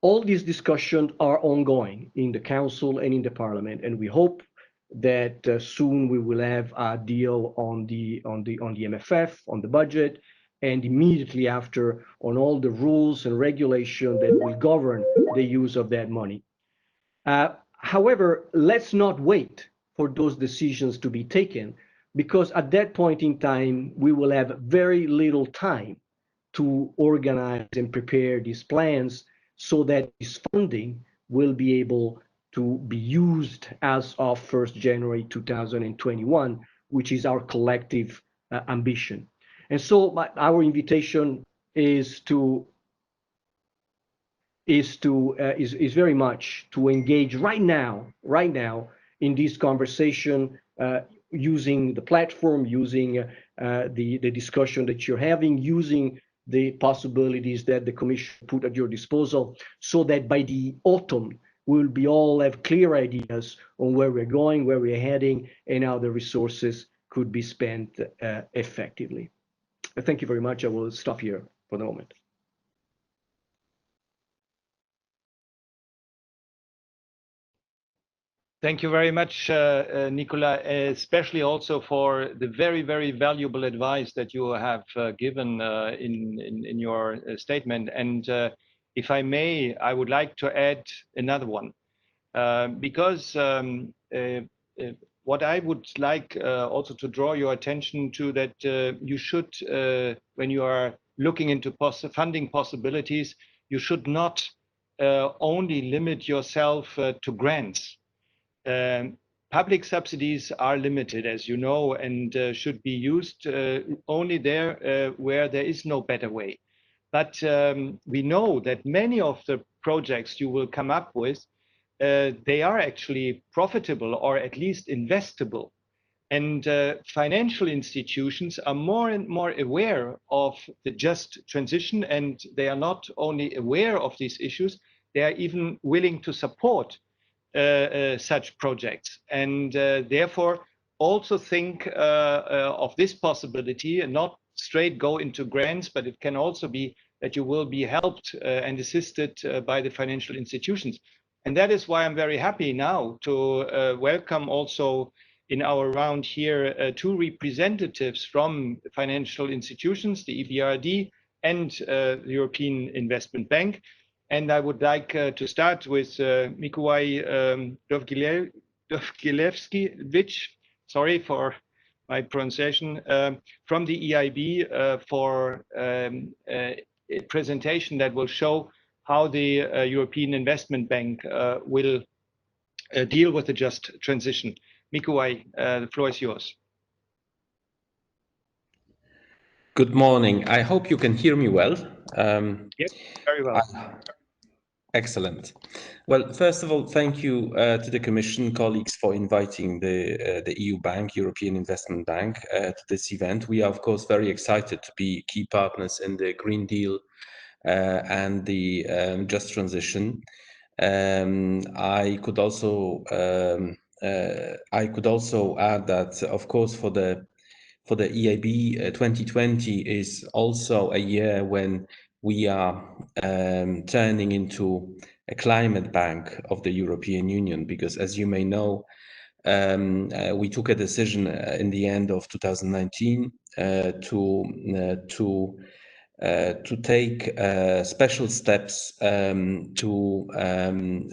All these discussions are ongoing in the Council and in the Parliament, and we hope that soon we will have a deal on the MFF, on the budget, and immediately after on all the rules and regulation that will govern the use of that money. However, let's not wait for those decisions to be taken, because at that point in time, we will have very little time to organize and prepare these plans so that this funding will be able to be used as of 1st January 2021, which is our collective ambition. And so our invitation is to is very much to engage right now in this conversation, using the platform, using the discussion that you're having, using the possibilities that the Commission put at your disposal, so that by the autumn we'll be all have clear ideas on where we're going, where we're heading, and how the resources could be spent effectively. Thank you very much. I will stop here for the moment. Thank you very much, Nicola, especially also for the very, very valuable advice that you have given in your statement. And if I may, I would like to add another one, because what I would like also to draw your attention to, that you should, when you are looking into funding possibilities, you should not only limit yourself to grants. Public subsidies are limited, as you know, and should be used only there where there is no better way. But we know that many of the projects you will come up with, they are actually profitable or at least investable. And financial institutions are more and more aware of the just transition, and they are not only aware of these issues, they are even willing to support such projects, and therefore also think of this possibility, and not straight go into grants, but it can also be that you will be helped and assisted by the financial institutions. And that is why I'm very happy now to welcome also in our round here two representatives from financial institutions, the Ebrd and the European Investment Bank. And I would like to start with Mikołaj Dovgilevski, sorry for my pronunciation, from the EIB for a presentation that will show how the European Investment Bank will deal with the just transition. Mikołaj, the floor is yours. Good morning. I hope you can hear me well. Yes, very well. Excellent. Well, first of all, thank you to the Commission colleagues for inviting the EU Bank, European Investment Bank, to this event. We are, of course, very excited to be key partners in the Green Deal and the just transition. I could also add that, of course, for the EIB, 2020 is also a year when we are turning into a climate bank of the European Union, because, as you may know, we took a decision in the end of 2019 to take special steps to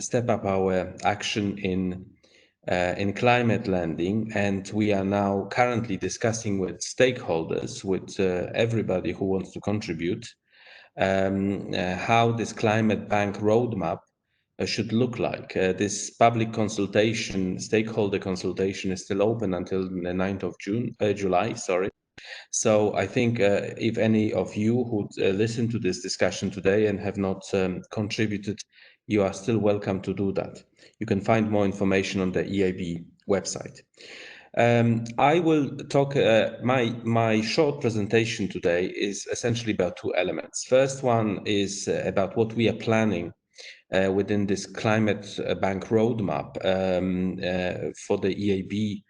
step up our action in climate lending, and we are now currently discussing with stakeholders, with everybody who wants to contribute, how this climate bank roadmap should look like. This public consultation, stakeholder consultation, is still open until the 9th of July. So I think if any of you who listen to this discussion today and have not contributed, you are still welcome to do that. You can find more information on the EIB website. I will talk, my short presentation today is essentially about two elements. First one is about what we are planning within this climate bank roadmap for the EIB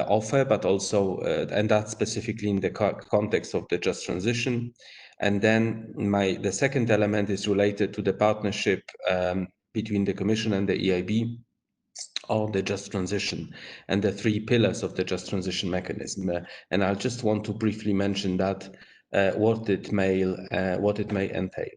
offer, but also, and that's specifically in the context of the just transition. And then the second element is related to the partnership between the Commission and the EIB on the just transition and the three pillars of the just transition mechanism. And I just want to briefly mention that what it may entail.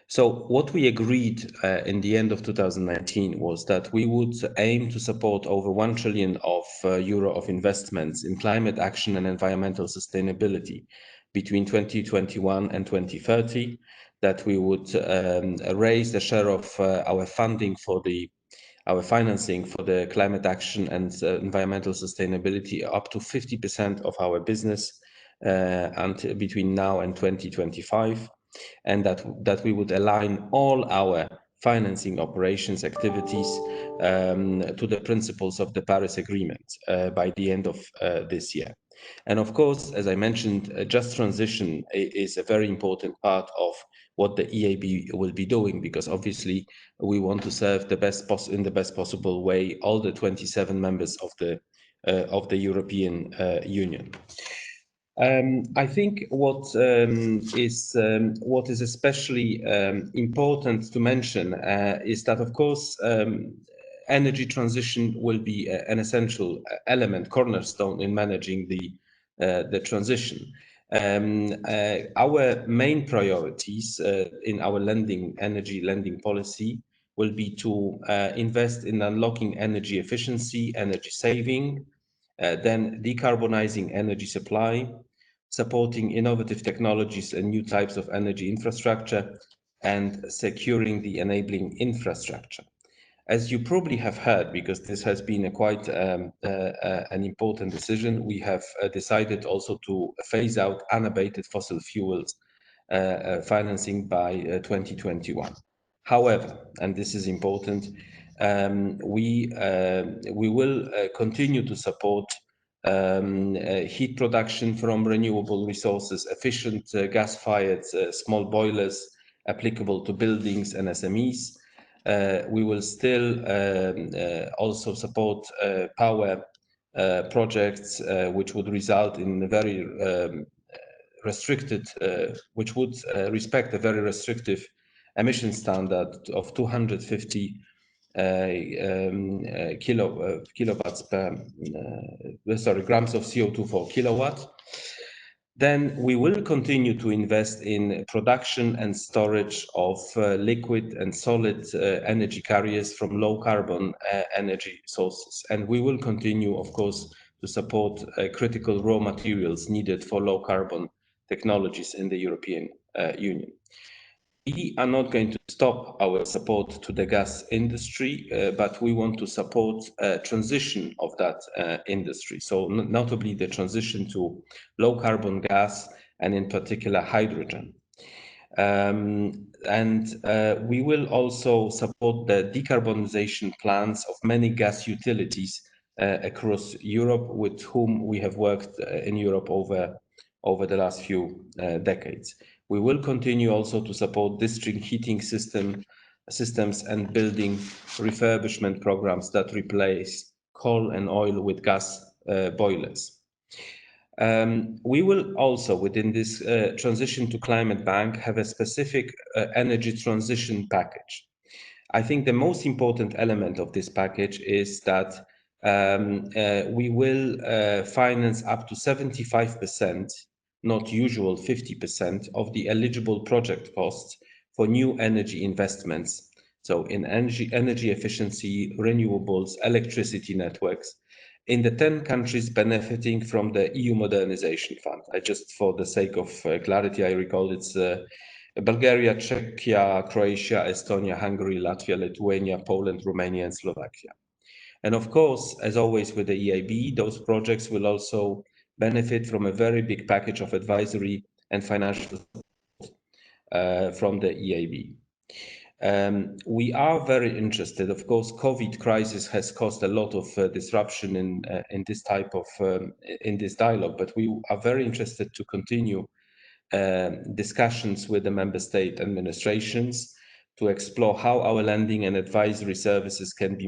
So what we agreed in the end of 2019 was that we would aim to support over 1 trillion euro of investments in climate action and environmental sustainability between 2021 and 2030, that we would raise the share of our funding for our financing for the climate action and environmental sustainability up to 50% of our business between now and 2025. And that we would align all our financing operations activities to the principles of the Paris Agreement by the end of this year. And of course, as I mentioned, just transition is a very important part of what the EIB will be doing, because obviously we want to serve in the best possible way all the 27 members of the European Union. I think what is especially important to mention is that, of course, energy transition will be an essential element, cornerstone in managing the transition. Our main priorities in our energy lending policy will be to invest in unlocking energy efficiency, energy saving, then decarbonizing energy supply, supporting innovative technologies and new types of energy infrastructure, and securing the enabling infrastructure. As you probably have heard, because this has been quite an important decision, we have decided also to phase out unabated fossil fuels financing by 2021. However, and this is important, we will continue to support heat production from renewable resources, efficient gas-fired small boilers applicable to buildings and SMEs. We will still also support power projects which would result in a very restricted, which would respect a very restrictive emission standard of 250 grams of CO2 per kilowatt. Then we will continue to invest in production and storage of liquid and solid energy carriers from low carbon energy sources. And we will continue, of course, to support critical raw materials needed for low carbon technologies in the European Union. We are not going to stop our support to the gas industry, but we want to support transition of that industry. So notably the transition to low carbon gas and in particular hydrogen. We will also support the decarbonization plans of many gas utilities across Europe, with whom we have worked in Europe over the last few decades. We will continue also to support district heating systems and building refurbishment programs that replace coal and oil with gas boilers. We will also, within this transition to climate bank, have a specific energy transition package. I think the most important element of this package is that we will finance up to 75%, not usual 50%, of the eligible project costs for new energy investments. So in energy efficiency, renewables, electricity networks, in the 10 countries benefiting from the EU Modernization Fund. Just for the sake of clarity, I recall it's Bulgaria, Czechia, Croatia, Estonia, Hungary, Latvia, Lithuania, Poland, Romania, and Slovakia. And of course, as always with the EIB, those projects will also benefit from a very big package of advisory and financial support from the EIB. We are very interested. Of course, COVID crisis has caused a lot of disruption in this type of in this dialogue, but we are very interested to continue discussions with the member state administrations to explore how our lending and advisory services can be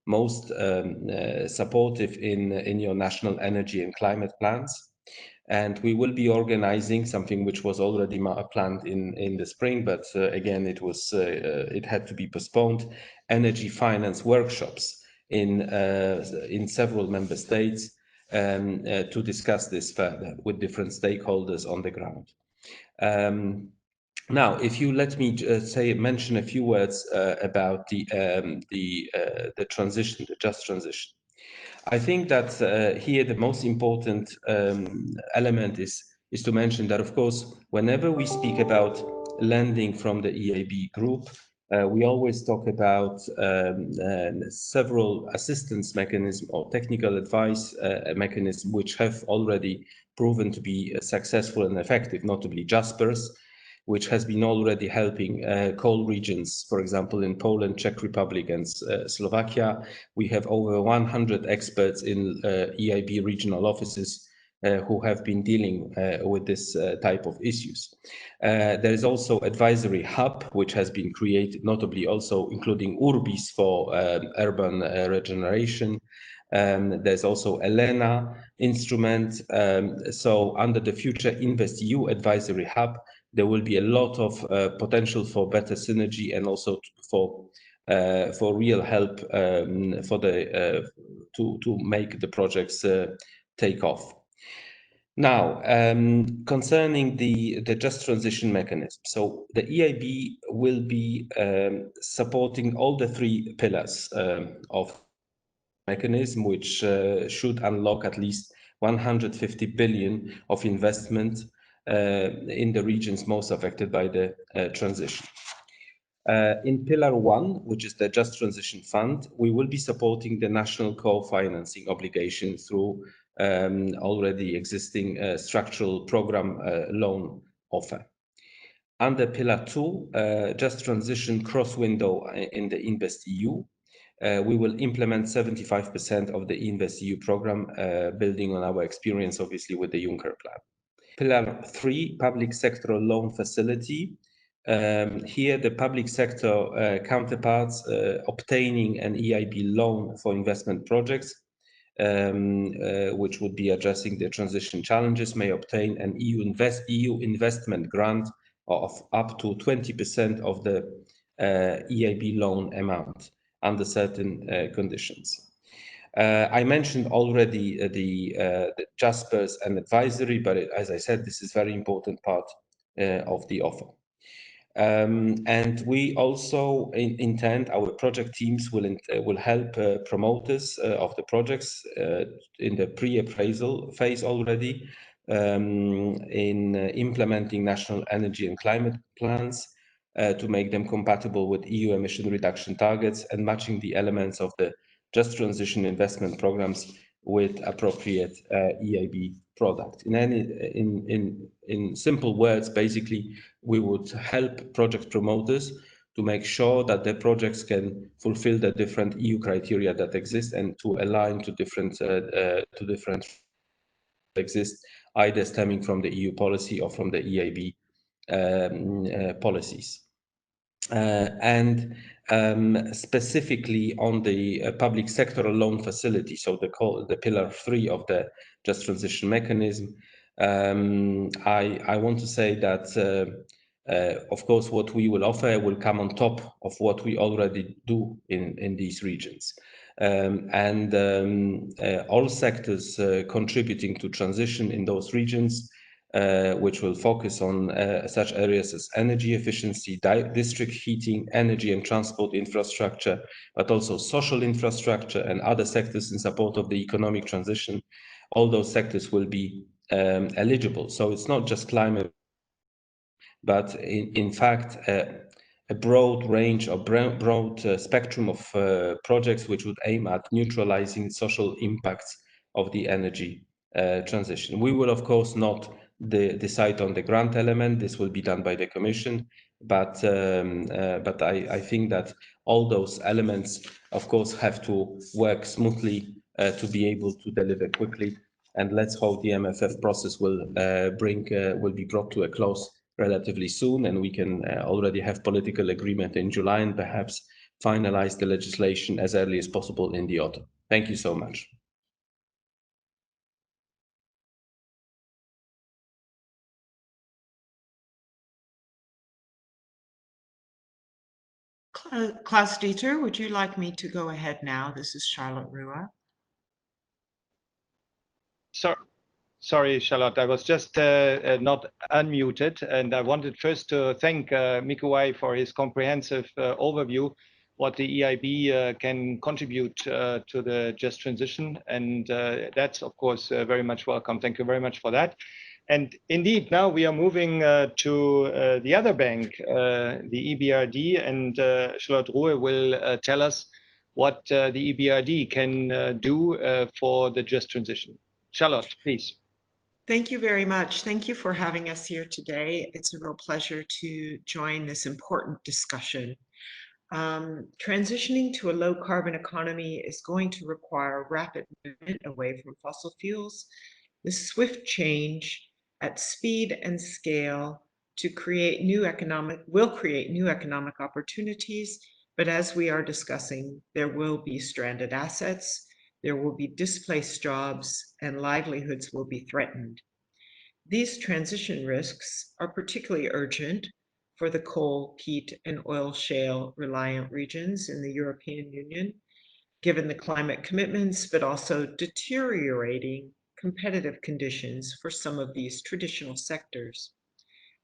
most supportive in your national energy and climate plans. And we will be organizing something which was already planned in the spring, but again, it had to be postponed, energy finance workshops in several member states to discuss this further with different stakeholders on the ground. Now, if you let me mention a few words about the transition, the just transition. I think that here the most important element is to mention that, of course, whenever we speak about lending from the EIB group, we always talk about several assistance mechanisms or technical advice mechanisms which have already proven to be successful and effective, notably Jaspers, which has been already helping coal regions, for example, in Poland, Czech Republic, and Slovakia. We have over 100 experts in EIB regional offices who have been dealing with this type of issues. There is also advisory hub, which has been created, notably also including Urbis for urban regeneration. There's also ELENA instrument. So under the Future InvestEU Advisory Hub, there will be a lot of potential for better synergy and also for real help to make the projects take off. Now, concerning the just transition mechanism, so the EIB will be supporting all the three pillars of mechanism, which should unlock at least 150 billion of investment in the regions most affected by the transition. In Pillar 1, which is the Just Transition Fund, we will be supporting the national co-financing obligation through already existing structural program loan offer. Under Pillar 2, Just Transition cross-window in the InvestEU, we will implement 75% of the InvestEU program, building on our experience, obviously, with the Juncker plan. Pillar 3, Public Sector Loan Facility. Here, the public sector counterparts obtaining an EIB loan for investment projects, which would be addressing the transition challenges, may obtain an EU investment grant of up to 20% of the EIB loan amount under certain conditions. I mentioned already the Jaspers and advisory, but as I said, this is a very important part of the offer. And we also intend our project teams will help promoters of the projects in the pre-appraisal phase already in implementing national energy and climate plans to make them compatible with EU emission reduction targets and matching the elements of the Just Transition investment programs with appropriate EIB product. In simple words, basically, we would help project promoters to make sure that their projects can fulfill the different EU criteria that exist and to align to different exist, either stemming from the EU policy or from the EIB policies. And specifically on the public sector loan facility, so the pillar 3 of the Just Transition mechanism, I want to say that of course what we will offer will come on top of what we already do in these regions. All sectors contributing to transition in those regions, which will focus on such areas as energy efficiency, district heating, energy and transport infrastructure, but also social infrastructure and other sectors in support of the economic transition. All those sectors will be eligible. So it's not just climate, but in fact, a broad range or broad spectrum of projects which would aim at neutralizing social impacts of the energy transition. We will, of course, not decide on the grant element. This will be done by the Commission, but I think that all those elements, of course, have to work smoothly to be able to deliver quickly. And let's hope the MFF process will be brought to a close relatively soon, and we can already have political agreement in July and perhaps finalize the legislation as early as possible in the autumn. Thank you so much. Klaus-Dieter, would you like me to go ahead now? This is Charlotte Rua. Sorry, Shalott, I was just not unmuted, and I wanted first to thank Mikuwai for his comprehensive overview, what the EIB can contribute to the Just Transition, and that's, of course, very much welcome. Thank you very much for that. And indeed, now we are moving to the other bank, the EBRD, and Charlotte Rua will tell us what the EBRD can do for the Just Transition. Charlotte, please. Thank you very much. Thank you for having us here today. It's a real pleasure to join this important discussion. Transitioning to a low carbon economy is going to require rapid movement away from fossil fuels. The swift change at speed and scale to create will create new economic opportunities, but as we are discussing, there will be stranded assets, there will be displaced jobs, and livelihoods will be threatened. These transition risks are particularly urgent for the coal, peat, and oil shale reliant regions in the European Union, given the climate commitments, but also deteriorating competitive conditions for some of these traditional sectors.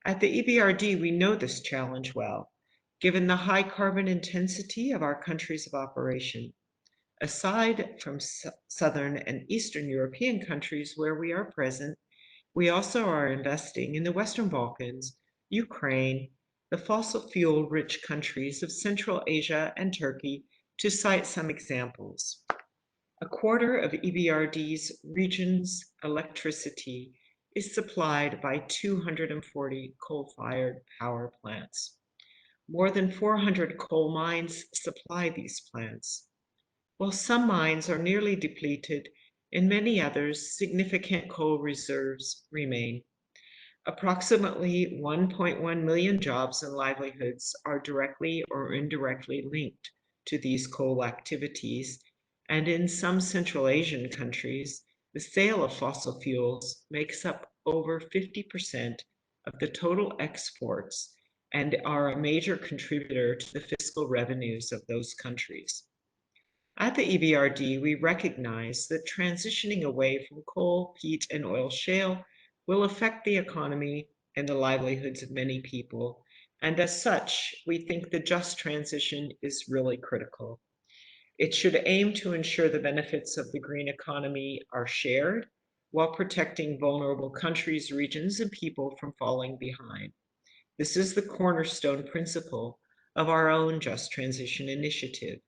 At the EBRD, we know this challenge well, given the high carbon intensity of our countries of operation. Aside from Southern and Eastern European countries where we are present, we also are investing in the Western Balkans, Ukraine, the fossil fuel rich countries of Central Asia and Turkey, to cite some examples. A quarter of EBRD's region's electricity is supplied by 240 coal-fired power plants. More than 400 coal mines supply these plants. While some mines are nearly depleted, in many others, significant coal reserves remain. Approximately 1.1 million jobs and livelihoods are directly or indirectly linked to these coal activities, and in some Central Asian countries, the sale of fossil fuels makes up over 50% of the total exports and are a major contributor to the fiscal revenues of those countries. At the EBRD, we recognize that transitioning away from coal, peat, and oil shale will affect the economy and the livelihoods of many people. And as such, we think the just transition is really critical. It should aim to ensure the benefits of the green economy are shared while protecting vulnerable countries, regions, and people from falling behind. This is the cornerstone principle of our own Just Transition initiative.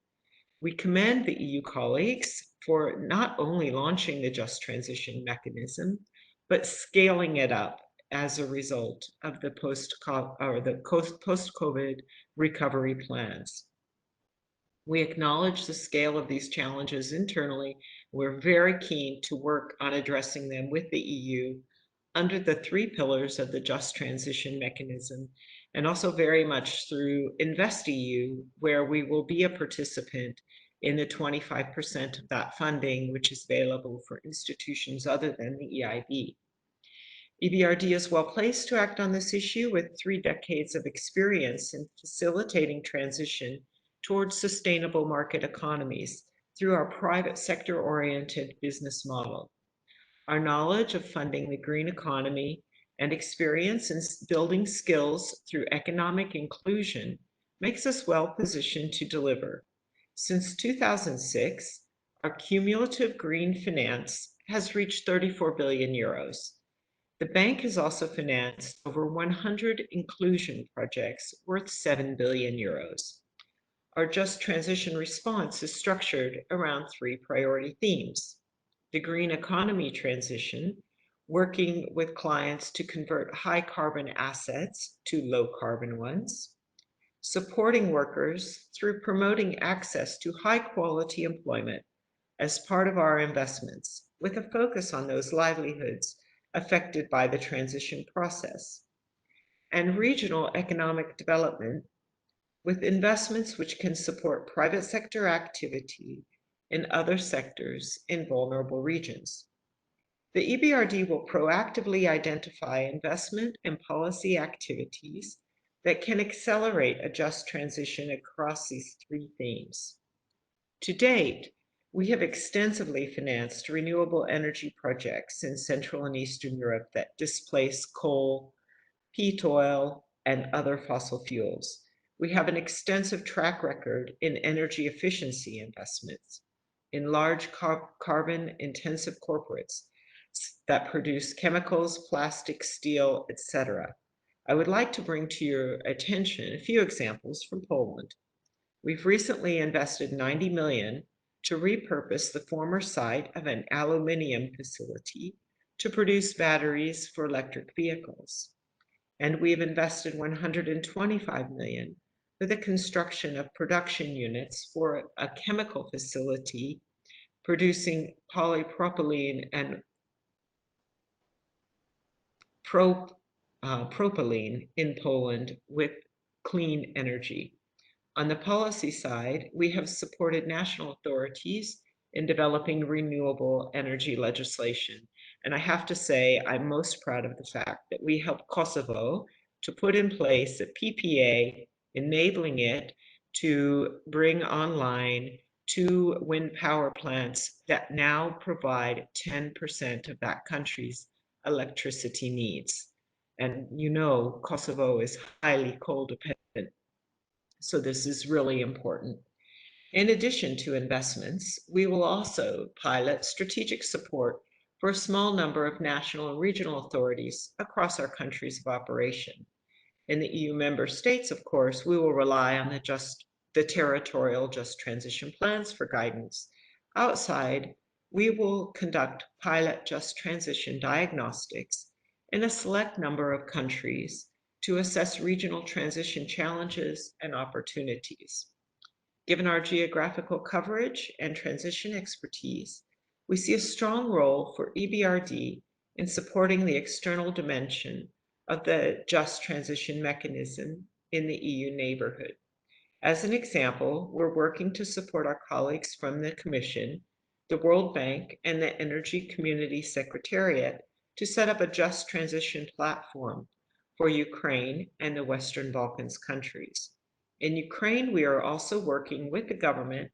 We commend the EU colleagues for not only launching the Just Transition mechanism, but scaling it up as a result of the post-COVID recovery plans. We acknowledge the scale of these challenges internally. We're very keen to work on addressing them with the EU under the 3 pillars of the Just Transition mechanism, and also very much through InvestEU, where we will be a participant in the 25% of that funding, which is available for institutions other than the EIB. EBRD is well placed to act on this issue with 3 decades of experience in facilitating transition towards sustainable market economies through our private sector-oriented business model. Our knowledge of funding the green economy and experience in building skills through economic inclusion makes us well positioned to deliver. Since 2006, our cumulative green finance has reached 34 billion euros. The bank has also financed over 100 inclusion projects worth 7 billion euros. Our Just Transition response is structured around 3 priority themes: the green economy transition, working with clients to convert high carbon assets to low carbon ones; supporting workers through promoting access to high quality employment as part of our investments, with a focus on those livelihoods affected by the transition process; and regional economic development, with investments which can support private sector activity in other sectors in vulnerable regions. The EBRD will proactively identify investment and policy activities that can accelerate a just transition across these 3 themes. To date, we have extensively financed renewable energy projects in Central and Eastern Europe that displace coal, peat oil, and other fossil fuels. We have an extensive track record in energy efficiency investments in large carbon-intensive corporates that produce chemicals, plastic, steel, etc. I would like to bring to your attention a few examples from Poland. We've recently invested 90 million to repurpose the former site of an aluminium facility to produce batteries for electric vehicles. And we've invested 125 million for the construction of production units for a chemical facility producing polypropylene and propylene in Poland with clean energy. On the policy side, we have supported national authorities in developing renewable energy legislation. And I have to say, I'm most proud of the fact that we helped Kosovo to put in place a PPA, enabling it to bring online 2 wind power plants that now provide 10% of that country's electricity needs. And you know, Kosovo is highly coal dependent. So this is really important. In addition to investments, we will also pilot strategic support for a small number of national and regional authorities across our countries of operation. In the EU member states, of course, we will rely on the territorial just transition plans for guidance. Outside, we will conduct pilot just transition diagnostics in a select number of countries to assess regional transition challenges and opportunities. Given our geographical coverage and transition expertise, we see a strong role for EBRD in supporting the external dimension of the just transition mechanism in the EU neighborhood. As an example, we're working to support our colleagues from the Commission, the World Bank, and the Energy Community Secretariat to set up a just transition platform for Ukraine and the Western Balkans countries. In Ukraine, we are also working with the government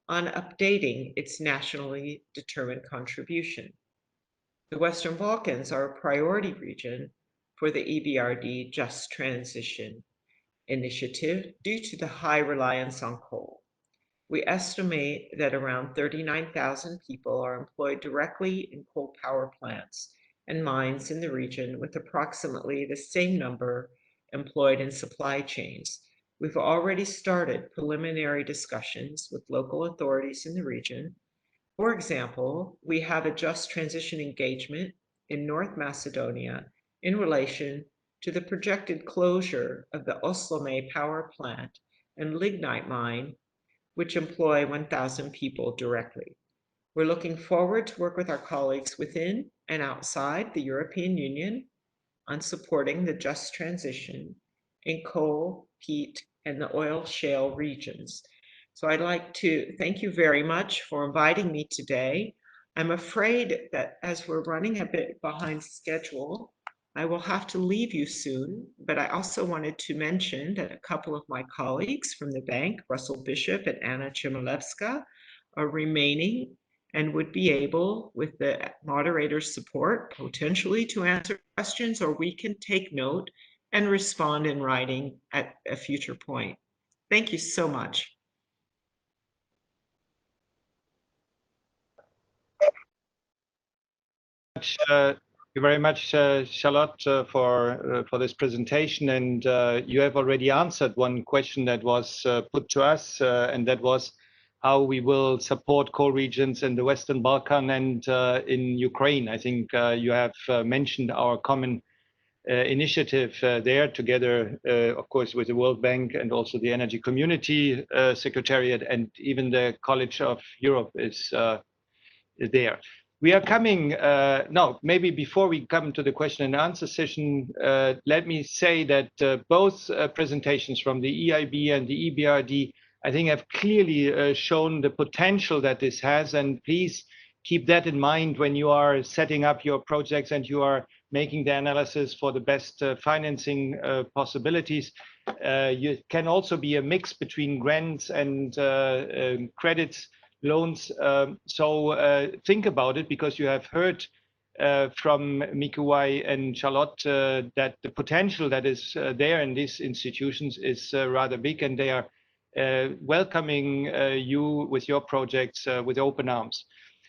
on updating its nationally determined contribution. The Western Balkans are a priority region for the EBRD Just Transition Initiative due to the high reliance on coal. We estimate that around 39,000 people are employed directly in coal power plants and mines in the region, with approximately the same number employed in supply chains. We've already started preliminary discussions with local authorities in the region. For example, we have a just transition engagement in North Macedonia in relation to the projected closure of the Oslome power plant and lignite mine, which employ 1,000 people directly. We're looking forward to work with our colleagues within and outside the European Union on supporting the just transition in coal, peat, and the oil shale regions. So I'd like to thank you very much for inviting me today. I'm afraid that as we're running a bit behind schedule, I will have to leave you soon, but I also wanted to mention that a couple of my colleagues from the bank, Russell Bishop and Anna Chimalevska, are remaining and would be able, with the moderator's support, potentially to answer questions, or we can take note and respond in writing at a future point. Thank you so much. Thank you very much, Shalott, for this presentation. And you have already answered one question that was put to us, and that was how we will support coal regions in the Western Balkan and in Ukraine. I think you have mentioned our common initiative there together, of course, with the World Bank and also the Energy Community Secretariat, and even the College of Europe is there. We are coming, no, maybe before we come to the question and answer session, let me say that both presentations from the EIB and the EBRD, I think, have clearly shown the potential that this has. And please keep that in mind when you are setting up your projects and you are making the analysis for the best financing possibilities. You can also be a mix between grants and credits, loans. So think about it, because you have heard from Mikuwai and Shalott that the potential that is there in these institutions is rather big, and they are welcoming you with your projects with open arms.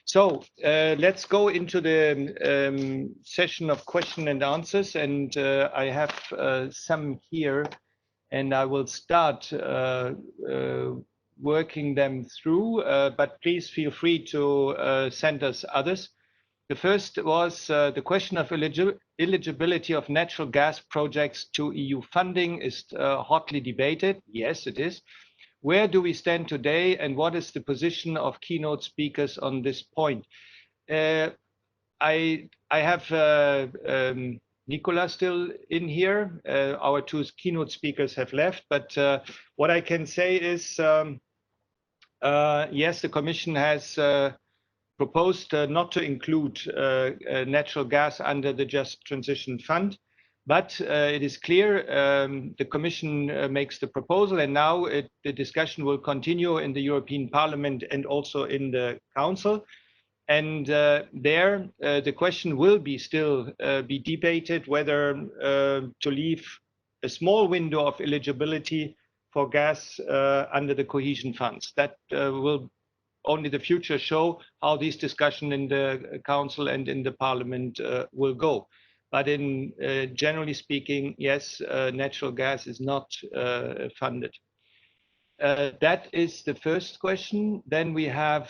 So let's go into the session of question and answers, and I have some here, and I will start working them through, but please feel free to send us others. The first was the question of eligibility of natural gas projects to EU funding is hotly debated. Yes, it is. Where do we stand today, and what is the position of keynote speakers on this point? I have Nicola still in here. Our two keynote speakers have left, but what I can say is, yes, the Commission has proposed not to include natural gas under the Just Transition Fund, but it is clear the Commission makes the proposal, and now the discussion will continue in the European Parliament and also in the Council. And there, the question will be still be debated whether to leave a small window of eligibility for gas under the cohesion funds. That will only the future show how these discussions in the Council and in the Parliament will go. But in generally speaking, yes, natural gas is not funded. That is the first question. Then we have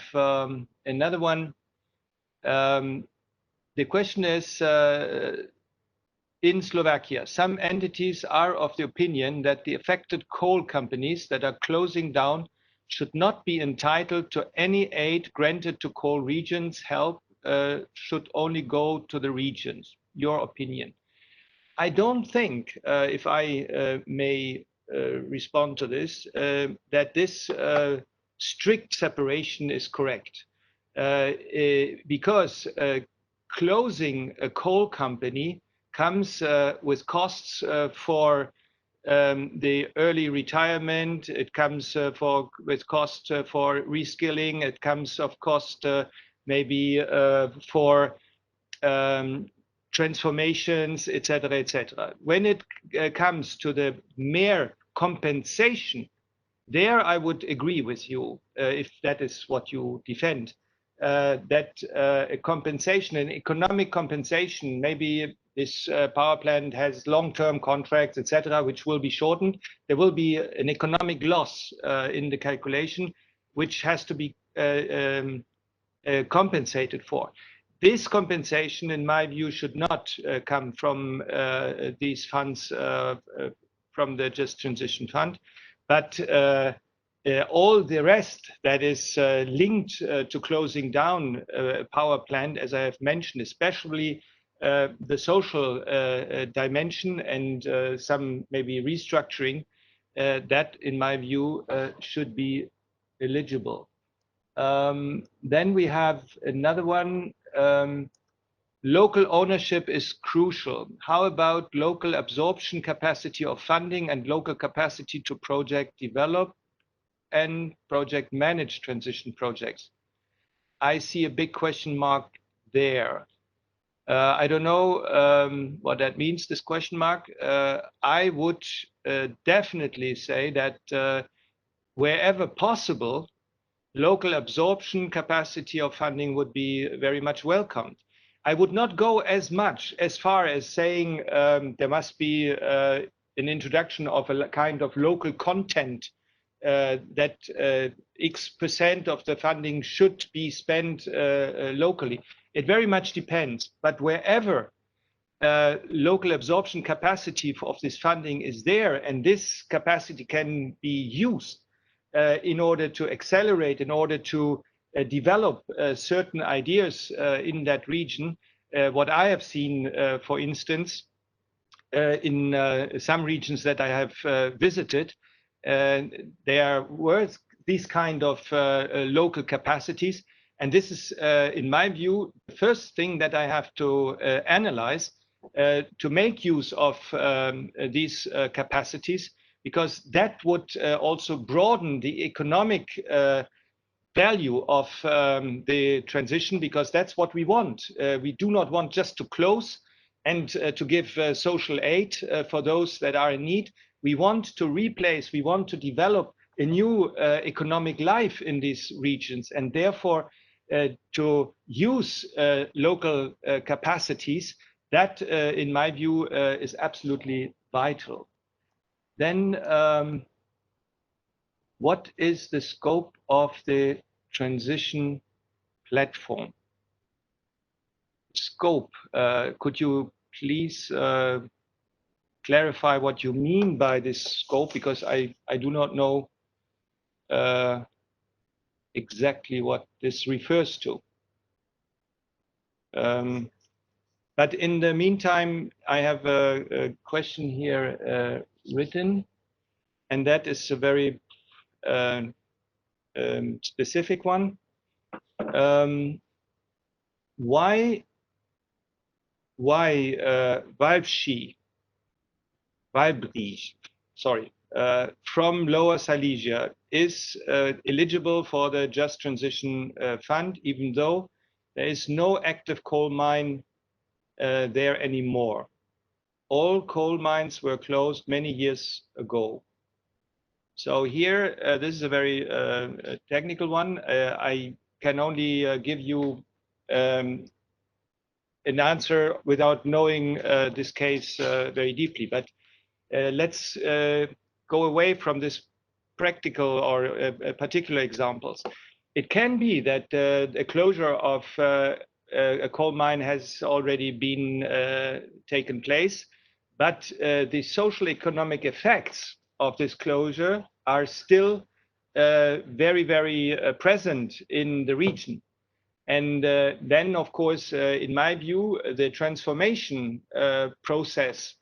another one. The question is, in Slovakia, some entities are of the opinion that the affected coal companies that are closing down should not be entitled to any aid granted to coal regions. Help should only go to the regions. Your opinion? I don't think, if I may respond to this, that this strict separation is correct. Because closing a coal company comes with costs for the early retirement. It comes with cost for reskilling. It comes of cost maybe for transformations, etc., etc. When it comes to the mere compensation, there I would agree with you if that is what you defend. That a compensation, an economic compensation, maybe this power plant has long-term contracts, etc., which will be shortened. There will be an economic loss in the calculation, which has to be compensated for. This compensation, in my view, should not come from these funds from the Just Transition Fund, but all the rest that is linked to closing down a power plant, as I have mentioned, especially the social dimension and some maybe restructuring, that, in my view, should be eligible. Then we have another one. Local ownership is crucial. How about local absorption capacity of funding and local capacity to project develop and project manage transition projects? I see a big question mark there. I don't know what that means, this question mark. I would definitely say that wherever possible, local absorption capacity of funding would be very much welcomed. I would not go as far as saying there must be an introduction of a kind of local content that X% of the funding should be spent locally. It very much depends, but wherever local absorption capacity of this funding is there, and this capacity can be used in order to accelerate, in order to develop certain ideas in that region. What I have seen, for instance, in some regions that I have visited, there were these kind of local capacities. And this is, in my view, the first thing that I have to analyze to make use of these capacities, because that would also broaden the economic value of the transition, because that's what we want. We do not want just to close and to give social aid for those that are in need. We want to replace, we want to develop a new economic life in these regions, and therefore to use local capacities. That, in my view, is absolutely vital. Then, what is the scope of the transition platform? scope. Could you please clarify what you mean by this scope? Because I do not know exactly what this refers to. But in the meantime, I have a question here written, and that is a very specific one. Why Valbri, sorry, from Lower Silesia is eligible for the Just Transition Fund, even though there is no active coal mine there anymore. All coal mines were closed many years ago. So here, this is a very technical one. I can only give you an answer without knowing this case very deeply. But let's go away from this practical or particular examples. It can be that the closure of a coal mine has already been taken place, but the social economic effects of this closure are still very, very present in the region. And then, of course, in my view, the transformation process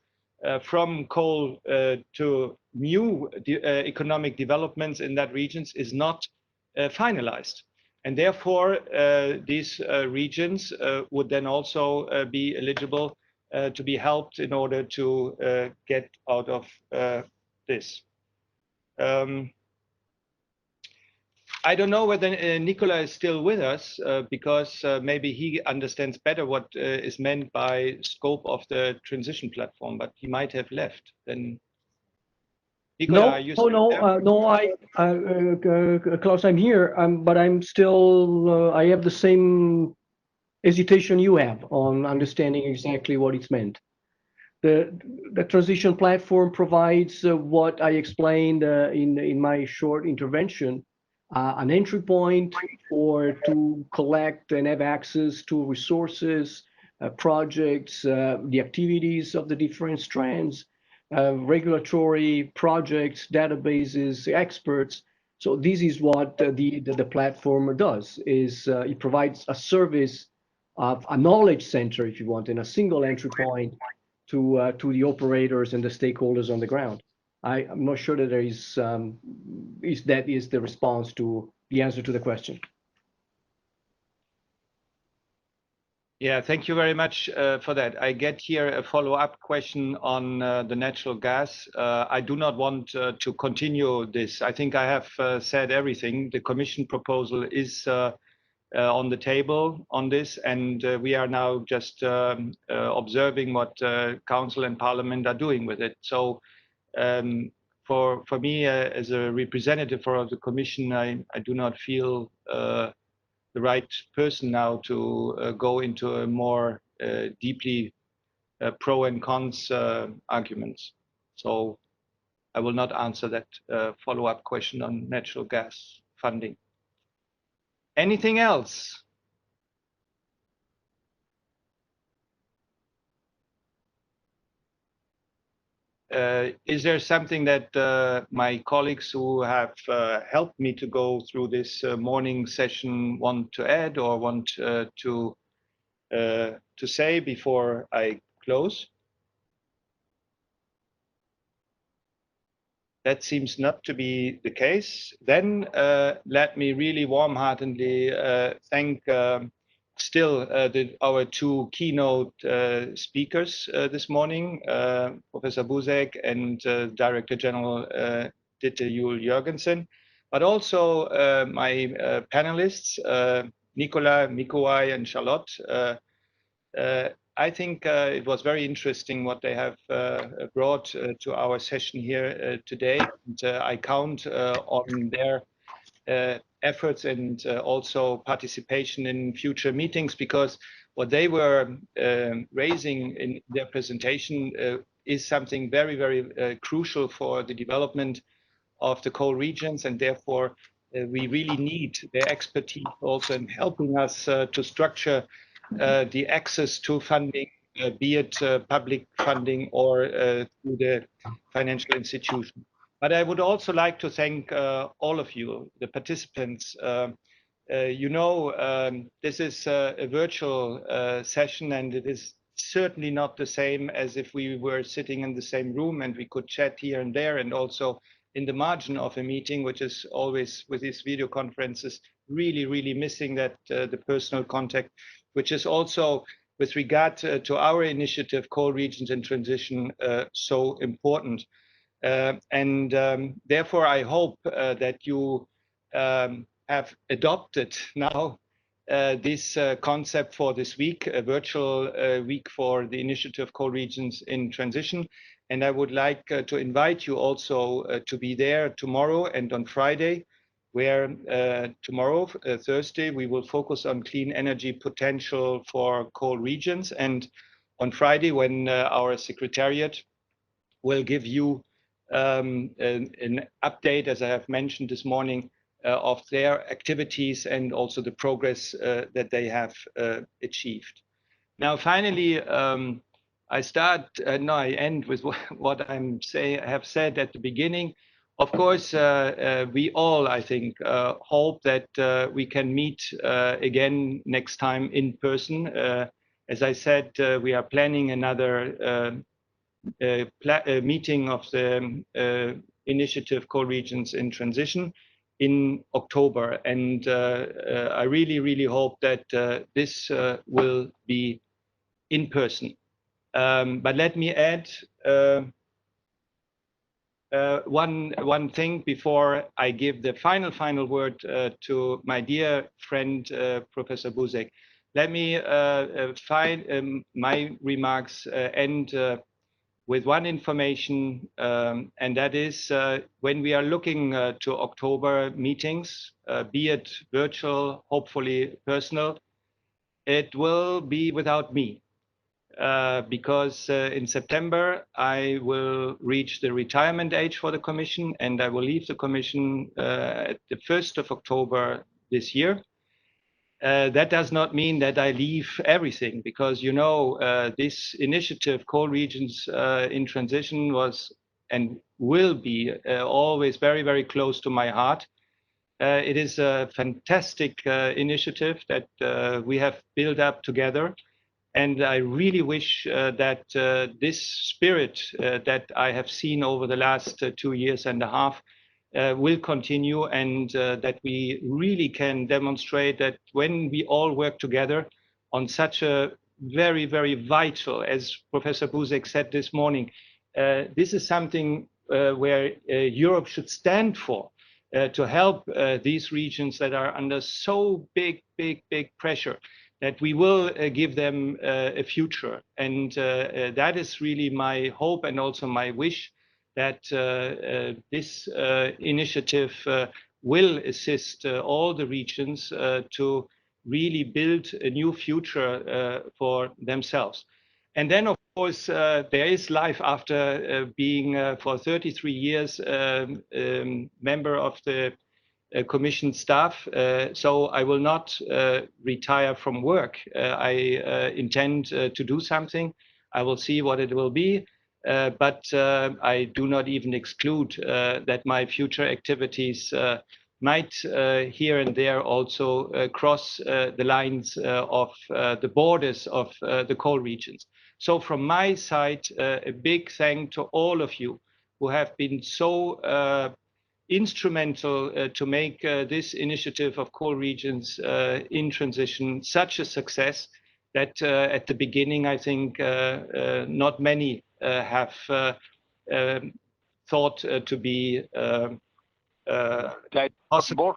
from coal to new economic developments in that regions is not finalized. And therefore, these regions would then also be eligible to be helped in order to get out of this. I don't know whether Nicola is still with us because maybe he understands better what is meant by scope of the transition platform, but he might have left. Then, Nicola, are you still there? Klaus, I'm here, but I'm still, I have the same hesitation you have on understanding exactly what it's meant. The transition platform provides what I explained in my short intervention, an entry point to collect and have access to resources, projects, the activities of the different strands, regulatory projects, databases, experts. So this is what the platform does, is it provides a service of a knowledge center, if you want, in a single entry point to the operators and the stakeholders on the ground. I'm not sure that there is that is the response to the answer to the question. Yeah, thank you very much for that. I get here a follow-up question on the natural gas. I do not want to continue this. I think I have said everything. The Commission proposal is on the table on this, and we are now just observing what Council and Parliament are doing with it. So for me, as a representative for the Commission, I do not feel the right person now to go into a more deeply pro and cons arguments. So I will not answer that follow-up question on natural gas funding. Anything else? Is there something that my colleagues who have helped me to go through this morning session want to add or want to say before I close? That seems not to be the case. Then let me really warm-heartedly thank still our two keynote speakers this morning, Professor Buzek and Director General Ditte Juul-Jørgensen, but also my panelists, Nicola, Mikołaj, and Shalott. I think it was very interesting what they have brought to our session here today. And, I count on their efforts and also participation in future meetings, because what they were raising in their presentation is something very, very crucial for the development of the coal regions, and therefore we really need their expertise also in helping us to structure the access to funding, be it public funding or through the financial institution. But I would also like to thank all of you, the participants. This is a virtual session, and it is certainly not the same as if we were sitting in the same room and we could chat here and there, and also in the margin of a meeting, which is always with these video conferences really, really missing that the personal contact, which is also with regard to our initiative, Coal Regions in Transition, so important. Therefore, I hope that you have adopted now this concept for this week, a virtual week for the initiative Coal Regions in Transition. And I would like to invite you also to be there tomorrow and on Friday, where tomorrow, Thursday, we will focus on clean energy potential for coal regions. And on Friday, when our secretariat will give you an update, as I have mentioned this morning, of their activities and also the progress that they have achieved. Now, finally, I end with what I have said at the beginning. Of course, we all, I think, hope that we can meet again next time in person. As I said, we are planning another meeting of the initiative Coal Regions in Transition in October. And I really, really hope that this will be in person. But let me add one thing before I give the final word to my dear friend, Professor Buzek. Let me find my remarks end with one information, and that is when we are looking to October meetings, be it virtual, hopefully personal, it will be without me. Because in September, I will reach the retirement age for the Commission, and I will leave the Commission at the 1st of October this year. That does not mean that I leave everything, because, this initiative, Coal Regions in Transition, was and will be always very, very close to my heart. It is a fantastic initiative that we have built up together. And I really wish that this spirit that I have seen over the last 2 years and a half will continue, and that we really can demonstrate that when we all work together on such a very, very vital, as Professor Buzek said this morning, this is something where Europe should stand for, to help these regions that are under so big pressure, that we will give them a future. And that is really my hope and also my wish, that this initiative will assist all the regions to really build a new future for themselves. And then, of course, there is life after being for 33 years member of the Commission staff. So I will not retire from work. I intend to do something. I will see what it will be. But I do not even exclude that my future activities might here and there also cross the lines of the borders of the coal regions. So from my side, a big thank to all of you who have been so instrumental to make this initiative of Coal Regions in Transition such a success that at the beginning, I think not many have thought to be possible.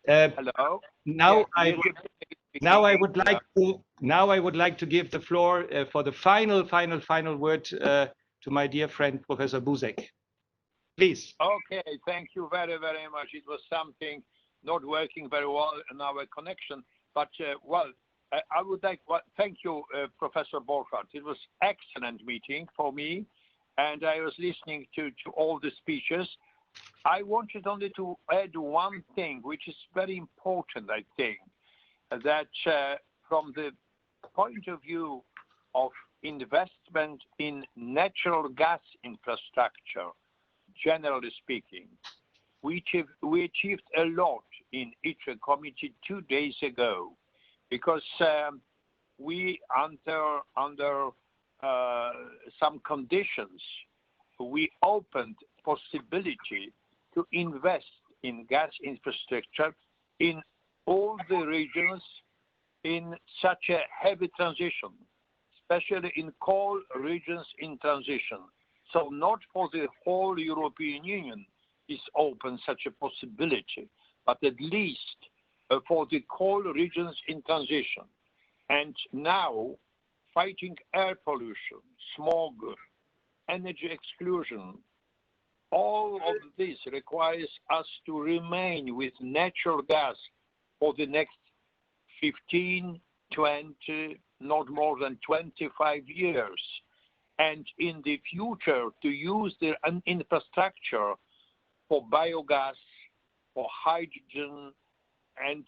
Hello. Now I would like to give the floor for the final word to my dear friend, Professor Buzek. Please. Okay, thank you very, very much. It was something not working very well in our connection, but I would like to thank you, Professor Borchardt. It was excellent meeting for me, and I was listening to all the speeches. I wanted only to add one thing, which is very important, I think, that from the point of view of investment in natural gas infrastructure, generally speaking, we achieved a lot in each committee 2 days ago, because we, under some conditions, we opened possibility to invest in gas infrastructure in all the regions in such a heavy transition, especially in coal regions in transition. So not for the whole European Union is open such a possibility, but at least for the coal regions in transition. And now, fighting air pollution, smog, energy exclusion, all of this requires us to remain with natural gas for the next 15, 20, not more than 25 years. And in the future, to use the infrastructure for biogas, for hydrogen, and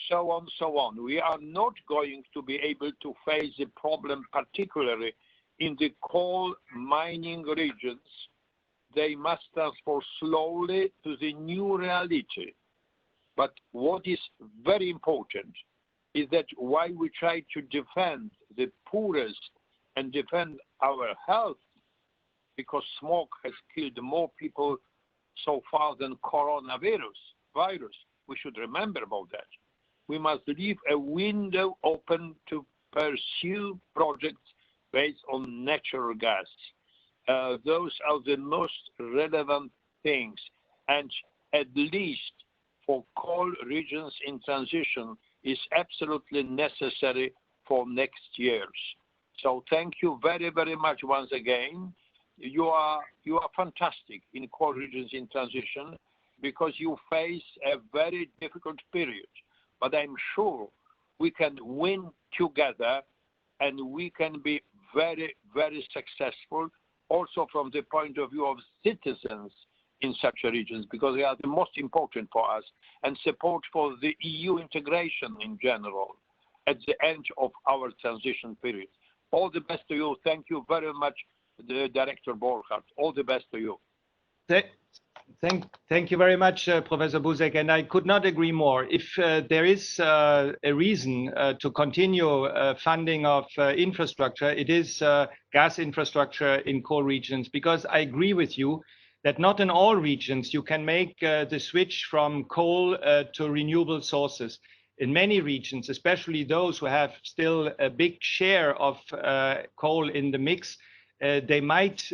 so on, so on. We are not going to be able to face the problem, particularly in the coal mining regions. They must transfer slowly to the new reality. But what is very important is that while we try to defend the poorest and defend our health, because smog has killed more people so far than coronavirus, we should remember about that. We must leave a window open to pursue projects based on natural gas. Those are the most relevant things. And at least for coal regions in transition is absolutely necessary for next years. So thank you very, very much once again. You are fantastic in coal regions in transition, because you face a very difficult period. But I'm sure we can win together, and we can be very, very successful also from the point of view of citizens in such regions, because they are the most important for us, and support for the EU integration in general at the end of our transition period. All the best to you. Thank you very much, the Director Borchardt. All the best to you. Thank you very much, Professor Buzek, and I could not agree more. If there is a reason to continue funding of infrastructure, it is gas infrastructure in coal regions, because I agree with you that not in all regions you can make the switch from coal to renewable sources. In many regions, especially those who have still a big share of coal in the mix, they might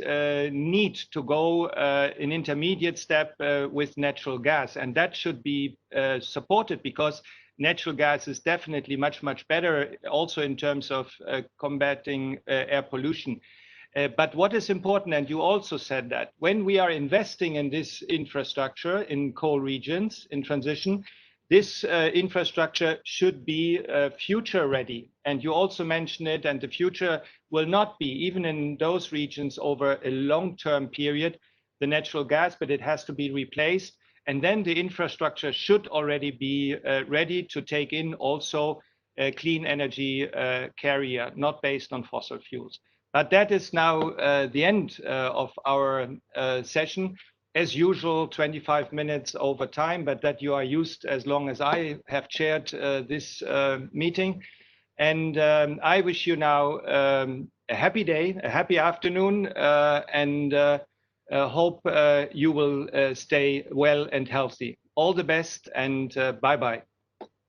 need to go an intermediate step with natural gas, and that should be supported, because natural gas is definitely much, much better also in terms of combating air pollution. But what is important, and you also said that, when we are investing in this infrastructure in coal regions in transition, this infrastructure should be future ready. And you also mentioned it, and the future will not be, even in those regions over a long-term period, the natural gas, but it has to be replaced. And then the infrastructure should already be ready to take in also a clean energy carrier, not based on fossil fuels. But that is now the end of our session. As usual, 25 minutes over time, but that you are used as long as I have chaired this meeting. And I wish you now a happy day, a happy afternoon, and hope you will stay well and healthy. All the best, and bye-bye.